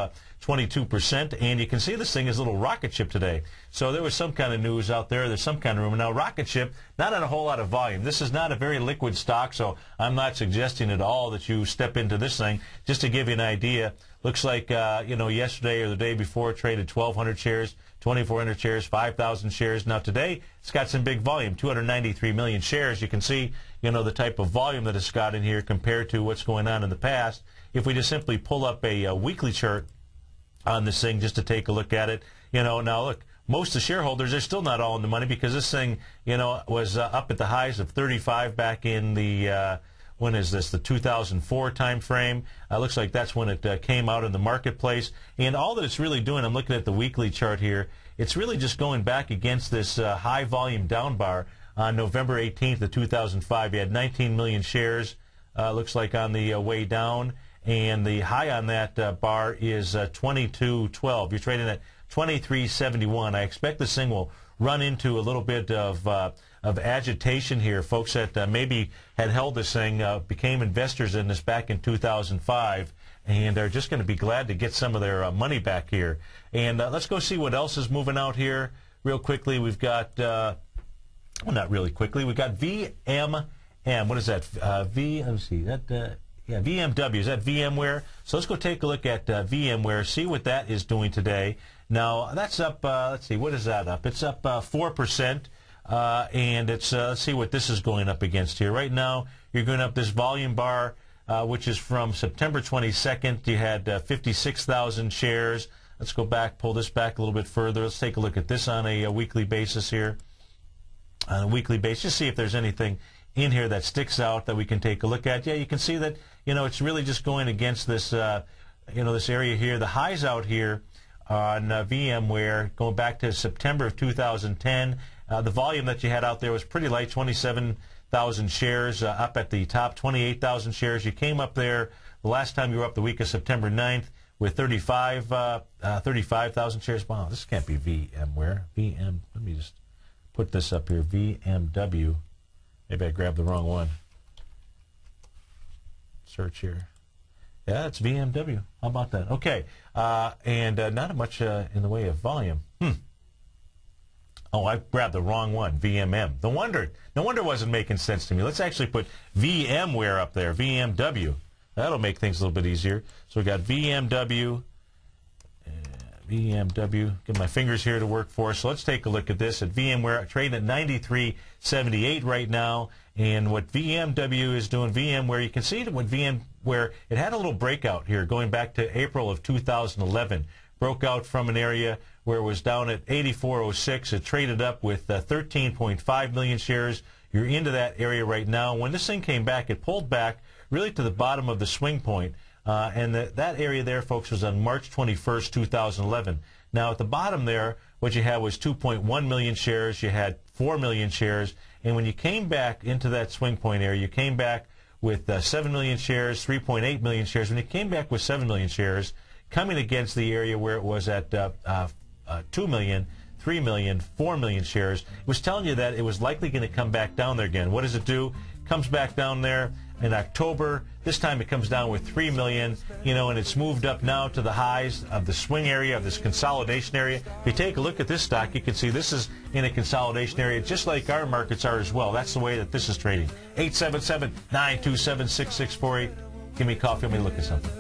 22%, and you can see this thing is a little rocket ship today. So there was some kind of news out there. There's some kind of rumor. Now, rocket ship, not on a whole lot of volume. This is not a very liquid stock, so I'm not suggesting at all that you step into this thing. Just to give you an idea, looks like, yesterday or the day before it traded 1,200 shares, 2,400 shares, 5,000 shares. Now, today, it's got some big volume, 293 million shares. You can see, the type of volume that it's got in here compared to what's going on in the past. If we just simply pull up a weekly chart on this thing just to take a look at it, now look, most of the shareholders are still not all in the money because this thing, was up at the highs of 35 back in the, when is this, the 2004 time frame. Looks like that's when it came out in the marketplace. And all that it's really doing, I'm looking at the weekly chart here, it's really just going back against this high volume down bar on November 18th of 2005. You had 19 million shares, looks like, on the way down. And the high on that bar is 22.12. You're trading at 23.71. I expect this thing will run into a little bit of agitation here. Folks that maybe had held this thing became investors in this back in 2005 and are just going to be glad to get some of their money back here. And let's go see what else is moving out here real quickly. We've got, well, not really quickly, we've got VMM. What is that? Let's see. Yeah, VMW. Is that VMware? So let's go take a look at VMware, see what that is doing today. Now, that's up, let's see, what is that up? It's up 4%, and it's, let's see what this is going up against here. Right now, you're going up this volume bar, which is from September 22nd. You had 56,000 shares. Let's go back, pull this back a little bit further. Let's take a look at this on a weekly basis here. On a weekly basis, just see if there's anything in here that sticks out that we can take a look at. Yeah, you can see that, it's really just going against this, this area here. The highs out here on VMware, going back to September of 2010, the volume that you had out there was pretty light, 27,000 shares. Up at the top, 28,000 shares. You came up there the last time you were up the week of September 9th with 35,000 shares. Wow, this can't be VMware. Let me just put this up here, VMW. Maybe I grabbed the wrong one. Search here. Yeah, it's VMW. How about that? Okay. And not much in the way of volume. Oh, I grabbed the wrong one, VMM. No wonder it wasn't making sense to me. Let's actually put VMware up there, VMW. That'll make things a little bit easier. So we got VMW. VMW. Get my fingers here to work for us. So let's take a look at this at VMware. Trading at 93.78 right now. And what VMW is doing, VMware, you can see what VMware, it had a little breakout here going back to April of 2011. Broke out from an area where it was down at 84.06. It traded up with 13.5 million shares. You're into that area right now. When this thing came back, it pulled back really to the bottom of the swing point. And that area there, folks, was on March 21st, 2011. Now, at the bottom there, what you had was 2.1 million shares. You had 4 million shares. And when you came back into that swing point area, you came back with 7 million shares, 3.8 million shares. When you came back with 7 million shares, coming against the area where it was at 2 million, 3 million, 4 million shares, it was telling you that it was likely going to come back down there again. What does it do? Comes back down there in October. This time it comes down with 3 million, and it's moved up now to the highs of the swing area, of this consolidation area. If you take a look at this stock, you can see this is in a consolidation area, just like our markets are as well. That's the way that this is trading. 877-927-6648. Give me a call if you want me to look at something.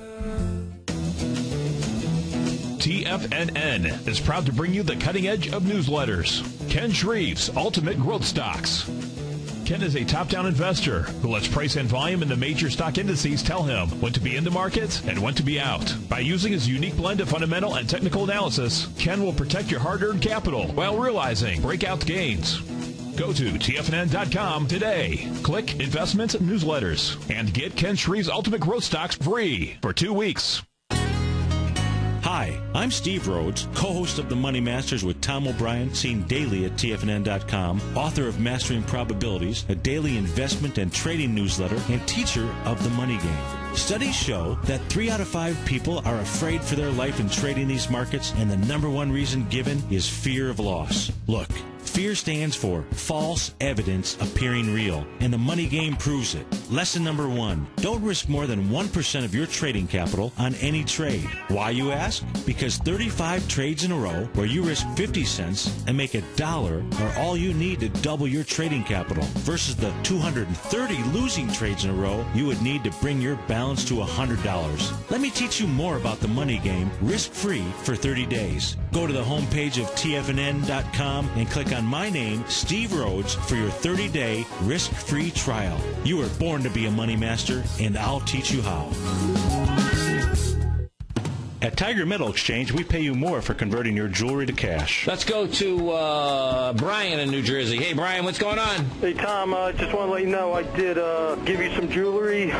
TFNN is proud to bring you the cutting edge of newsletters. Ken Shreve's Ultimate Growth Stocks. Ken is a top-down investor who lets price and volume in the major stock indices tell him when to be in the market and when to be out. By using his unique blend of fundamental and technical analysis, Ken will protect your hard-earned capital while realizing breakout gains. Go to TFNN.com today. Click Investments Newsletters and get Ken Shreve's Ultimate Growth Stocks free for 2 weeks. Hi, I'm Steve Rhodes, co-host of The Money Masters with Tom O'Brien, seen daily at TFNN.com, author of Mastering Probabilities, a daily investment and trading newsletter, and teacher of the money game. Studies show that 3 out of 5 people are afraid for their life in trading these markets, and the number one reason given is fear of loss. Look, fear stands for false evidence appearing real, and the money game proves it. Lesson number 1, don't risk more than 1% of your trading capital on any trade. Why, you ask? Because 35 trades in a row where you risk 50 cents and make $1 are all you need to double your trading capital, versus the 230 losing trades in a row you would need to bring your balance to $100. Let me teach you more about the money game risk-free for 30 days. Go to the homepage of TFNN.com and click on my name, Steve Rhodes, for your 30-day risk-free trial. You were born to be a money master, and I'll teach you how. At Tiger Metal Exchange, we pay you more for converting your jewelry to cash. Let's go to Brian in New Jersey. Hey, Brian, what's going on? Hey, Tom, just want to let you know I did give you some jewelry.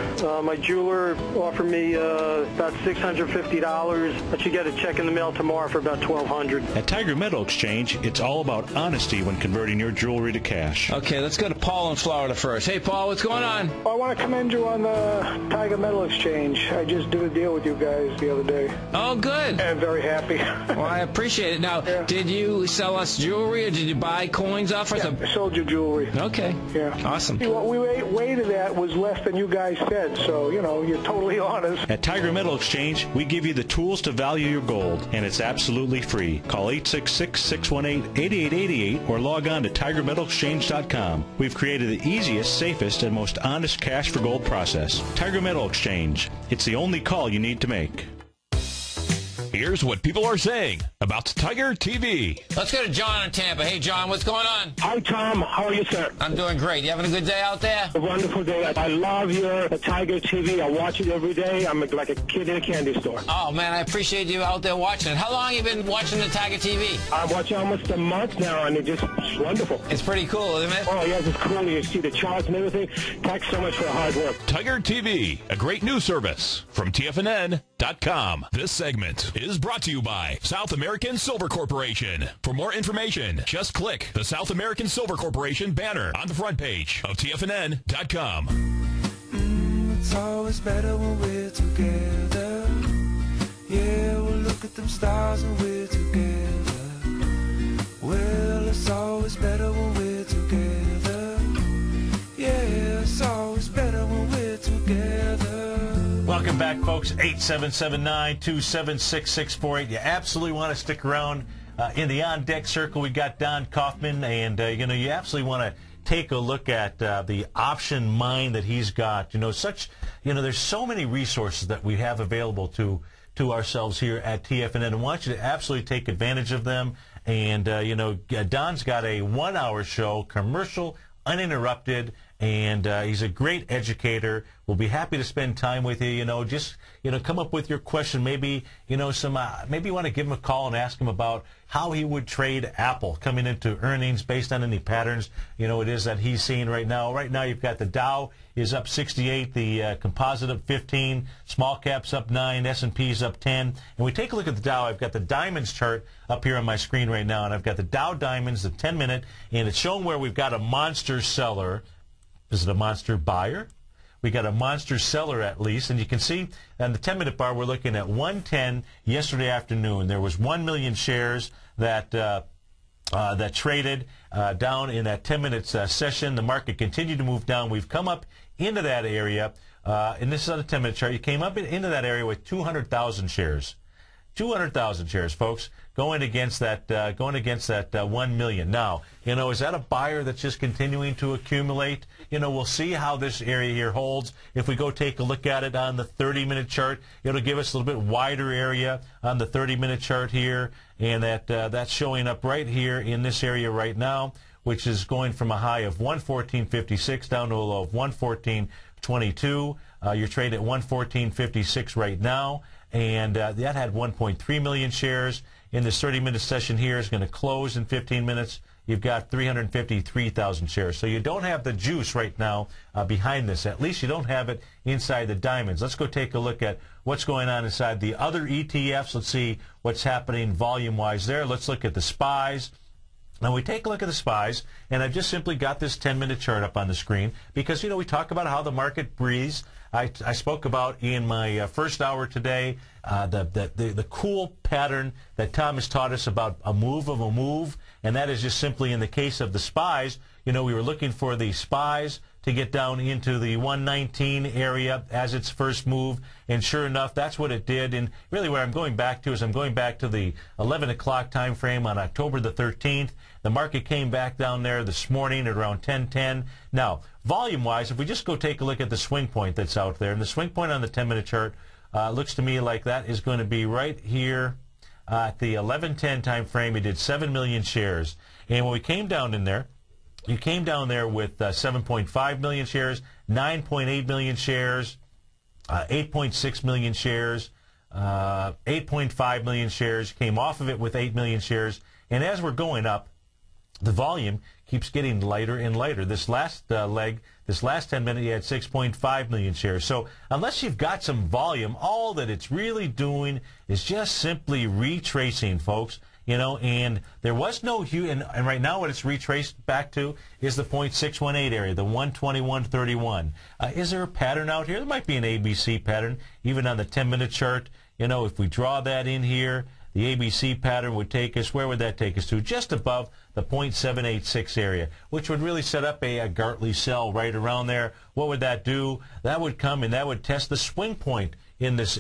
My jeweler offered me about $650, but you get a check in the mail tomorrow for about $1,200. At Tiger Metal Exchange, it's all about honesty when converting your jewelry to cash. Okay, let's go to Paul in Florida first. Hey, Paul, what's going on? I want to commend you on the Tiger Metal Exchange. I just did a deal with you guys the other day. Oh, good. I'm very happy. Well, I appreciate it. Now, Did you sell us jewelry, or did you buy coins off us? Yeah, I sold you jewelry. Okay. Yeah. Awesome. What we waited at was less than you guys said, so, you're totally honest. At Tiger Metal Exchange, we give you the tools to value your gold, and it's absolutely free. Call 866-618-8888 or log on to TigerMetalExchange.com. We've created the easiest, safest, and most honest cash for gold process. Tiger Metal Exchange. It's the only call you need to make. Here's what people are saying about Tiger TV. Let's go to John in Tampa. Hey, John, what's going on? Hi, Tom. How are you, sir? I'm doing great. You having a good day out there? A wonderful day. I love your Tiger TV. I watch it every day. I'm like a kid in a candy store. Oh, man, I appreciate you out there watching it. How long have you been watching the Tiger TV? I'm watching almost a month now, and it's wonderful. It's pretty cool, isn't it? Oh, yes, it's cool. You see the charts and everything. Thanks so much for the hard work. Tiger TV, a great news service from TFNN.com. This segment is brought to you by South American Silver Corporation. For more information, just click the South American Silver Corporation banner on the front page of TFNN.com. It's always better when we're together. Yeah, we'll look at them stars when we're together. Well, it's always better when we're together. Yeah, it's always better when we're together. Welcome back, folks. 877-927-6648. You absolutely want to stick around in the on-deck circle. We got Don Kaufman, and, you absolutely want to take a look at the option mine that he's got. There's so many resources that we have available to ourselves here at TFNN. I want you to absolutely take advantage of them. And, Don's got a 1-hour show, commercial, uninterrupted, and he's a great educator. We'll be happy to spend time with you. Just come up with your question. Maybe maybe you want to give him a call and ask him about how he would trade Apple coming into earnings based on any patterns it is that he's seeing right now. Right now, you've got the Dow is up 68, the composite up 15, small caps up 9, S&P's up 10. And we take a look at the Dow. I've got the diamonds chart up here on my screen right now, and I've got the Dow diamonds, the 10-minute, and it's showing where we've got a monster seller. Is it a monster buyer? We got a monster seller at least, and you can see on the 10-minute bar we're looking at 110 yesterday afternoon. There was 1 million shares that traded down in that 10-minute session. The market continued to move down. We've come up into that area, and this is on the 10-minute chart. You came up into that area with 200,000 shares. 200,000 shares, folks, going against that 1 million. Now, is that a buyer that's just continuing to accumulate? We'll see how this area here holds. If we go take a look at it on the 30-minute chart, it'll give us a little bit wider area on the 30-minute chart here, and that's showing up right here in this area right now, which is going from a high of 114.56 down to a low of 114.22. You're trading at 114.56 right now. And that had 1.3 million shares. In this 30-minute session here is going to close in 15 minutes. You've got 353,000 shares. So you don't have the juice right now behind this. At least you don't have it inside the diamonds. Let's go take a look at what's going on inside the other ETFs. Let's see what's happening volume-wise there. Let's look at the SPYs. Now, we take a look at the SPYs, and I've just simply got this 10-minute chart up on the screen because, we talk about how the market breathes. I spoke about in my first hour today the cool pattern that Tom has taught us about a move of a move, and that is just simply in the case of the SPYs. We were looking for the SPYs to get down into the 119 area as its first move, and sure enough, that's what it did. And really what I'm going back to is I'm going back to the 11 o'clock time frame on October the 13th. The market came back down there this morning at around 10:10. Now, volume-wise, if we just go take a look at the swing point that's out there, and the swing point on the 10-minute chart looks to me like that is going to be right here at the 11:10 time frame. It did 7 million shares. And when we came down in there, you came down there with 7.5 million shares, 9.8 million shares, 8.6 million shares, 8.5 million shares. Came off of it with 8 million shares. And as we're going up, the volume keeps getting lighter and lighter. This last leg, this last 10 minutes, you had 6.5 million shares. So unless you've got some volume, all that it's really doing is just simply retracing, folks. And there was no huge, and right now what it's retraced back to is the 0.618 area, the 121.31. Is there a pattern out here? There might be an ABC pattern, even on the 10-minute chart. If we draw that in here, the ABC pattern would take us, where would that take us to? Just above the 0.786 area, which would really set up a Gartley sell right around there. What would that do? That would come and that would test the swing point in this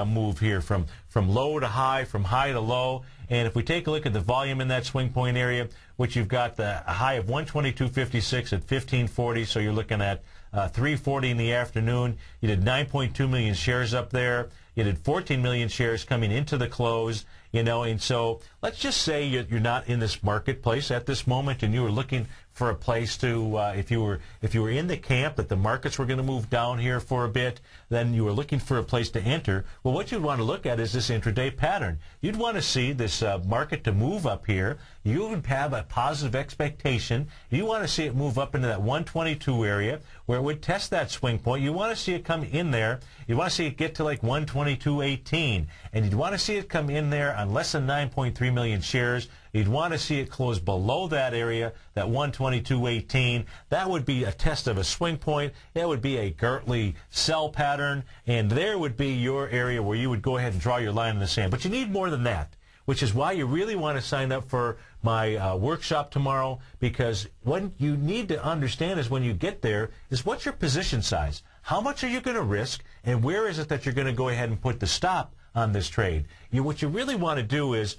move here from low to high, from high to low. And if we take a look at the volume in that swing point area, which you've got the high of 122.56 at 1540, so you're looking at 340 in the afternoon. You did 9.2 million shares up there. You did 14 million shares coming into the close, and so let's just say you're not in this marketplace at this moment and you were looking for a place to, if you were in the camp that the markets were going to move down here for a bit, then you were looking for a place to enter. Well, what you'd want to look at is this intraday pattern. You'd want to see this market to move up here. You would have a positive expectation. You want to see it move up into that 122 area where it would test that swing point. You want to see it come in there. You want to see it get to like 122.18, and you'd want to see it come in there on less than 9.3 million shares. You'd want to see it close below that area, that 122.18. That would be a test of a swing point. That would be a Gartley sell pattern, and there would be your area where you would go ahead and draw your line in the sand. But you need more than that, which is why you really want to sign up for my workshop tomorrow, because what you need to understand is when you get there is what's your position size? How much are you going to risk, and where is it that you're going to go ahead and put the stop on this trade? What you really want to do is,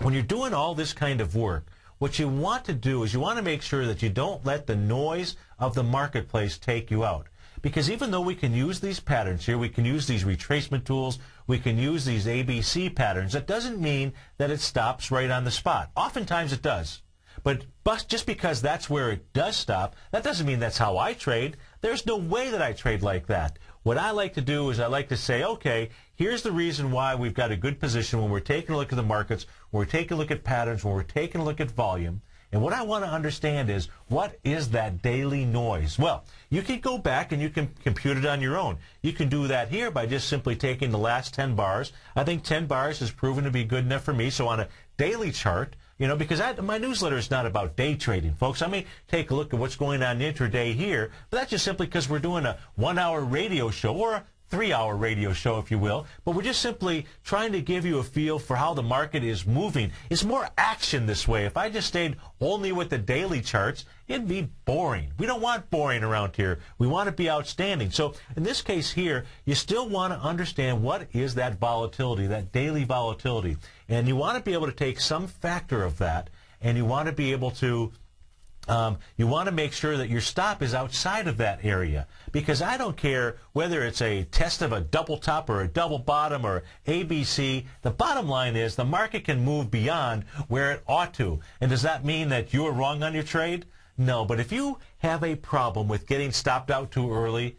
when you're doing all this kind of work, what you want to do is you want to make sure that you don't let the noise of the marketplace take you out. Because even though we can use these patterns here, we can use these retracement tools, we can use these ABC patterns, that doesn't mean that it stops right on the spot. Oftentimes it does. But just because that's where it does stop, that doesn't mean that's how I trade. There's no way that I trade like that. What I like to do is I like to say, okay, here's the reason why we've got a good position when we're taking a look at the markets, when we're taking a look at patterns, when we're taking a look at volume. And what I want to understand is, what is that daily noise? Well, you can go back and you can compute it on your own. You can do that here by just simply taking the last 10 bars. I think 10 bars has proven to be good enough for me. So on a daily chart, because my newsletter is not about day trading, folks. I may take a look at what's going on intraday here, but that's just simply because we're doing a 1-hour radio show, or a 3-hour radio show, if you will. But we're just simply trying to give you a feel for how the market is moving. It's more action this way. If I just stayed only with the daily charts, it'd be boring. We don't want boring around here. We want to be outstanding. So in this case here, you still want to understand what is that volatility, that daily volatility. And you want to be able to take some factor of that, and you want to be able to make sure that your stop is outside of that area, because I don't care whether it's a test of a double top or a double bottom or ABC. The bottom line is the market can move beyond where it ought to. And does that mean that you're wrong on your trade? No, but if you have a problem with getting stopped out too early,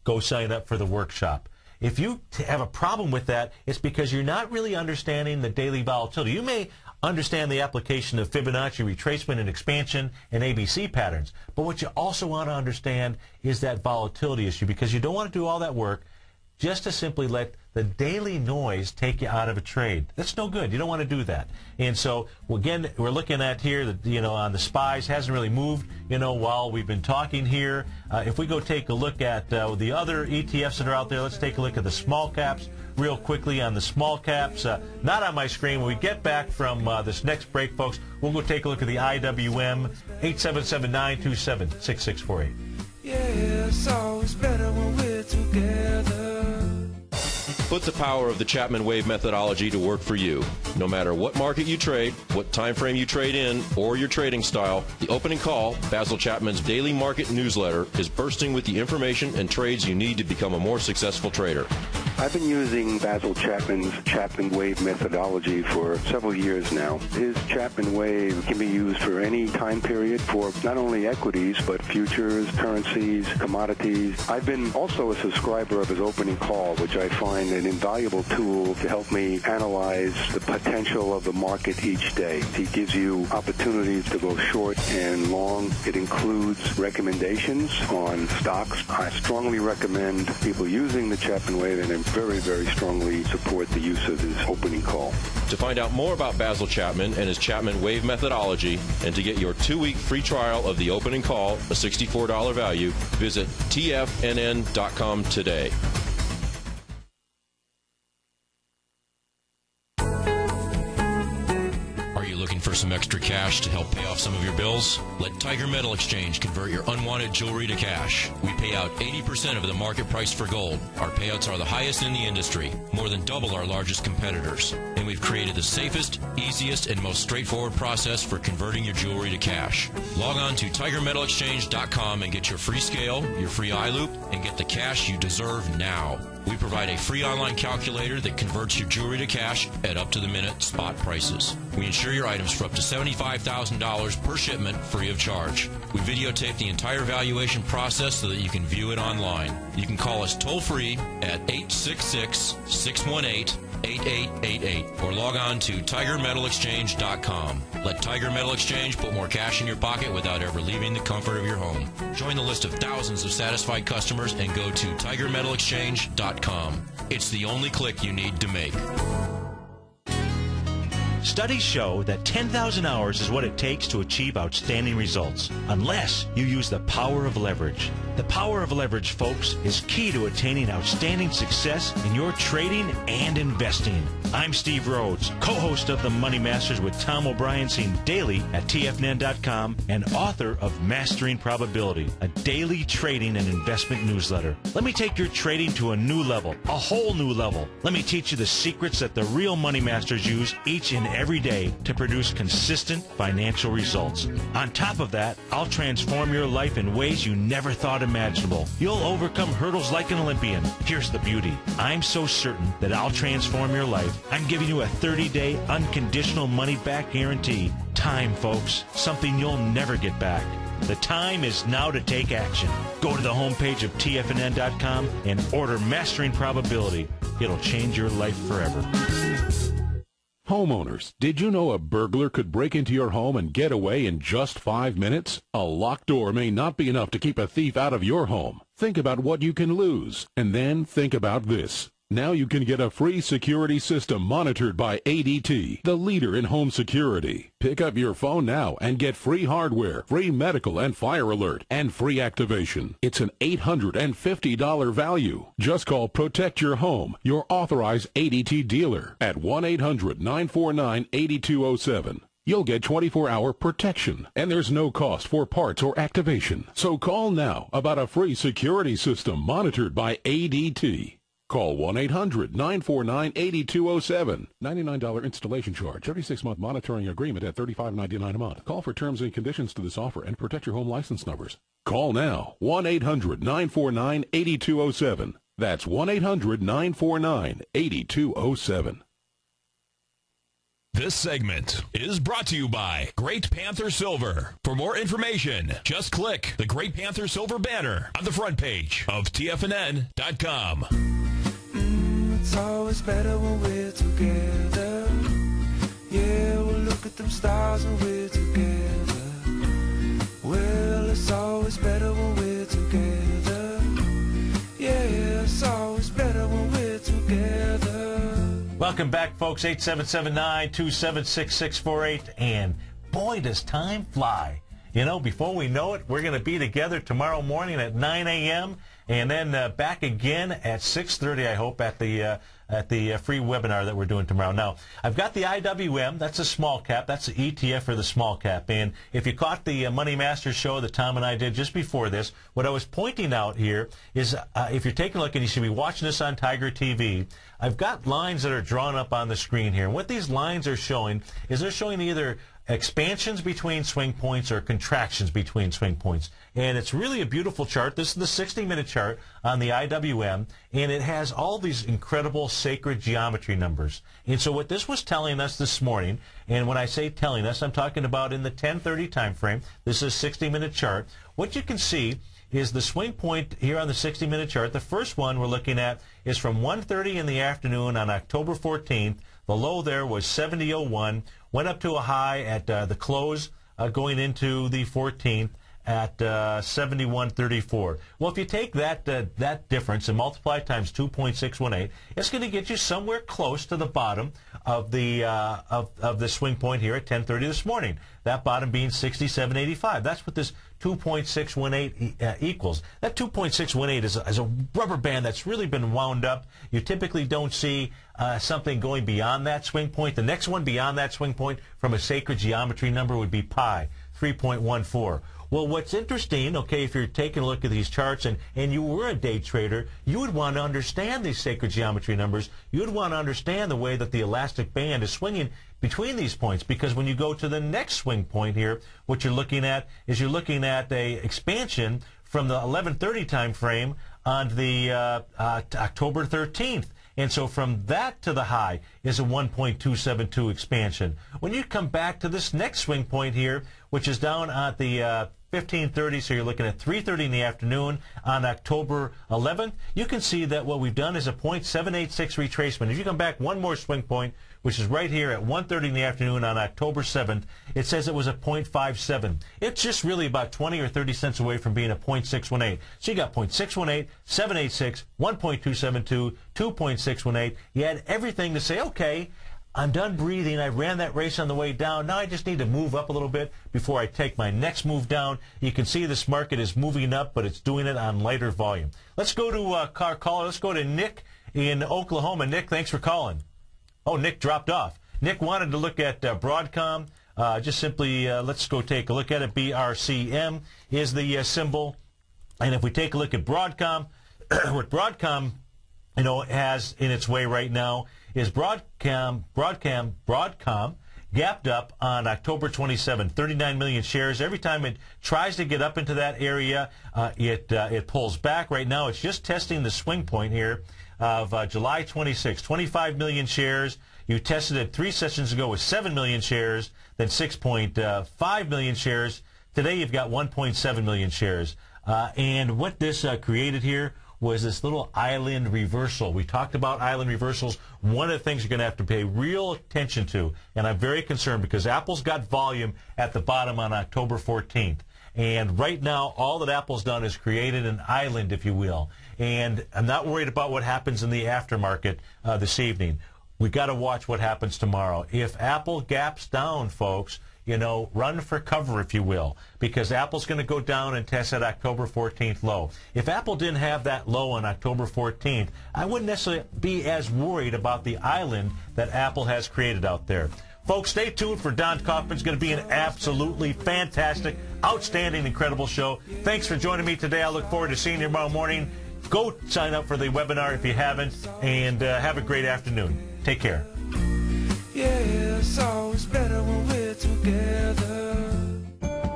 go sign up for the workshop. If you have a problem with that, it's because you're not really understanding the daily volatility. You may understand the application of Fibonacci retracement and expansion and ABC patterns, but what you also want to understand is that volatility issue, because you don't want to do all that work just to simply let the daily noise take you out of a trade. That's no good. You don't want to do that. And so, again, we're looking at here that, on the SPYs hasn't really moved, while we've been talking here. If we go take a look at the other ETFs that are out there, let's take a look at the small caps real quickly on the small caps. Not on my screen. When we get back from this next break, folks, we'll go take a look at the IWM, 877-927-6648. Yeah, it's always better when we're together. Put the power of the Chapman Wave methodology to work for you. No matter what market you trade, what time frame you trade in, or your trading style, the opening call, Basil Chapman's daily market newsletter, is bursting with the information and trades you need to become a more successful trader. I've been using Basil Chapman's Chapman Wave methodology for several years now. His Chapman Wave can be used for any time period for not only equities, but futures, currencies, commodities. I've been also a subscriber of his opening call, which I find an invaluable tool to help me analyze the potential of the market each day. He gives you opportunities to go short and long. It includes recommendations on stocks. I strongly recommend people using the Chapman Wave, and I very, very strongly support the use of his opening call. To find out more about Basil Chapman and his Chapman Wave methodology, and to get your 2-week free trial of the opening call, a $64 value, visit tfnn.com today. For some extra cash to help pay off some of your bills? Let Tiger Metal Exchange convert your unwanted jewelry to cash. We pay out 80% of the market price for gold. Our payouts are the highest in the industry, more than double our largest competitors. And we've created the safest, easiest, and most straightforward process for converting your jewelry to cash. Log on to TigerMetalExchange.com and get your free scale, your free eye loop, and get the cash you deserve now. We provide a free online calculator that converts your jewelry to cash at up-to-the-minute spot prices. We insure your items for up to $75,000 per shipment free of charge. We videotape the entire valuation process so that you can view it online. You can call us toll-free at 866-618-8888 or log on to TigerMetalExchange.com. Let Tiger Metal Exchange put more cash in your pocket without ever leaving the comfort of your home. Join the list of thousands of satisfied customers and go to TigerMetalExchange.com. It's the only click you need to make. Studies show that 10,000 hours is what it takes to achieve outstanding results, unless you use the power of leverage. The power of leverage, folks, is key to attaining outstanding success in your trading and investing. I'm Steve Rhodes, co-host of the Money Masters with Tom O'Brien, seen daily at TFNN.com, and author of Mastering Probability, a daily trading and investment newsletter. Let me take your trading to a new level, a whole new level. Let me teach you the secrets that the real Money Masters use each and every day to produce consistent financial results. On top of that, I'll transform your life in ways you never thought imaginable. You'll overcome hurdles like an Olympian. Here's the beauty. I'm so certain that I'll transform your life. I'm giving you a 30-day unconditional money-back guarantee Time, folks, something you'll never get back. The time is now to take action. Go to the homepage of TFNN.com and order Mastering Probability. It'll change your life forever. Homeowners, did you know a burglar could break into your home and get away in just 5 minutes? A locked door may not be enough to keep a thief out of your home. Think about what you can lose, and then think about this. Now you can get a free security system monitored by ADT, the leader in home security. Pick up your phone now and get free hardware, free medical and fire alert, and free activation. It's an $850 value. Just call Protect Your Home, your authorized ADT dealer, at 1-800-949-8207. You'll get 24-hour protection, and there's no cost for parts or activation. So call now about a free security system monitored by ADT. Call 1-800-949-8207. $99 installation charge. 36-month monitoring agreement at $35.99 a month. Call for terms and conditions to this offer and protect your home license numbers. Call now. 1-800-949-8207. That's 1-800-949-8207. This segment is brought to you by Great Panther Silver. For more information, just click the Great Panther Silver banner on the front page of TFNN.com. It's always better when we're together. Yeah, we'll look at them stars when we're together. Well, it's always better when we're together. Yeah, it's always better when we're together. Welcome back, folks. 877-927-6648. And boy, does time fly. You know, before we know it, we're going to be together tomorrow morning at 9 a.m. and then back again at 6:30, I hope, at the free webinar that we're doing tomorrow. Now, I've got the IWM. That's a small cap. That's the ETF for the small cap. And if you caught the Money Masters show that Tom and I did just before this, what I was pointing out here is if you're taking a look, and you should be watching this on Tiger TV, I've got lines that are drawn up on the screen here. And what these lines are showing is they're showing either expansions between swing points or contractions between swing points. And it's really a beautiful chart. This is the 60-minute chart on the IWM, and it has all these incredible sacred geometry numbers. And so what this was telling us this morning, and when I say telling us, I'm talking about in the 10:30 time frame. This is a 60-minute chart. What you can see is the swing point here on the 60-minute chart. The first one we're looking at is from 1:30 in the afternoon on October 14th. The low there was 70.01, went up to a high at the close going into the 14th at 71.34. Well, if you take that difference and multiply it times 2.618, it's going to get you somewhere close to the bottom of the swing point here at 10:30 this morning. That bottom being 67.85. That's what this 2.618 equals. That 2.618 is a rubber band that's really been wound up. You typically don't see something going beyond that swing point. The next one beyond that swing point from a sacred geometry number would be pi, 3.14. Well, what's interesting, okay, if you're taking a look at these charts and you were a day trader, you would want to understand these sacred geometry numbers. You would want to understand the way that the elastic band is swinging between these points, because when you go to the next swing point here, what you're looking at is you're looking at a expansion from the 11:30 time frame on the October 13th. And so from that to the high is a 1.272 expansion. When you come back to this next swing point here, which is down at the 15:30, so you're looking at 3:30 in the afternoon on October 11th, you can see that what we've done is a 0.786 retracement. If you come back one more swing point, which is right here at 1:30 in the afternoon on October 7th, it says it was a 0.57. It's just really about 20 or 30 cents away from being a 0.618. So you got 0.618, 786, 1.272, 2.618. You had everything to say, okay, I'm done breathing. I ran that race on the way down. Now I just need to move up a little bit before I take my next move down. You can see this market is moving up, but it's doing it on lighter volume. Let's go to our caller. Let's go to Nick in Oklahoma. Nick, thanks for calling. Oh, Nick dropped off. Nick wanted to look at Broadcom. Just simply, let's go take a look at it. BRCM is the symbol. And if we take a look at Broadcom, what Broadcom, has in its way right now is Broadcom gapped up on October 27, 39 million shares. Every time it tries to get up into that area, it pulls back. Right now, it's just testing the swing point here of July 26, 25 million shares. You tested it 3 sessions ago with 7 million shares, then 6.5 million shares. Today you've got 1.7 million shares. And what this created here was this little island reversal. We talked about island reversals. One of the things you're going to have to pay real attention to, and I'm very concerned because Apple's got volume at the bottom on October 14th. And right now, all that Apple's done is created an island, if you will. And I'm not worried about what happens in the aftermarket this evening. We've got to watch what happens tomorrow. If Apple gaps down, folks, you know, run for cover, if you will, because Apple's going to go down and test that October 14th low. If Apple didn't have that low on October 14th, I wouldn't necessarily be as worried about the island that Apple has created out there. Folks, stay tuned for Don Kaufman's going to be an absolutely fantastic, outstanding, incredible show. Thanks for joining me today. I look forward to seeing you tomorrow morning. Go sign up for the webinar if you haven't, and have a great afternoon. Take care. Yeah, it's always better when we're together.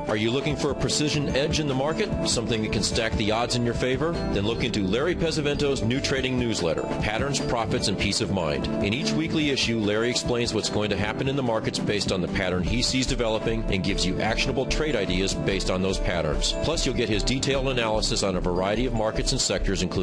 Are you looking for a precision edge in the market? Something that can stack the odds in your favor? Then look into Larry Pesavento's new trading newsletter, Patterns, Profits, and Peace of Mind. In each weekly issue, Larry explains what's going to happen in the markets based on the pattern he sees developing and gives you actionable trade ideas based on those patterns. Plus, you'll get his detailed analysis on a variety of markets and sectors, including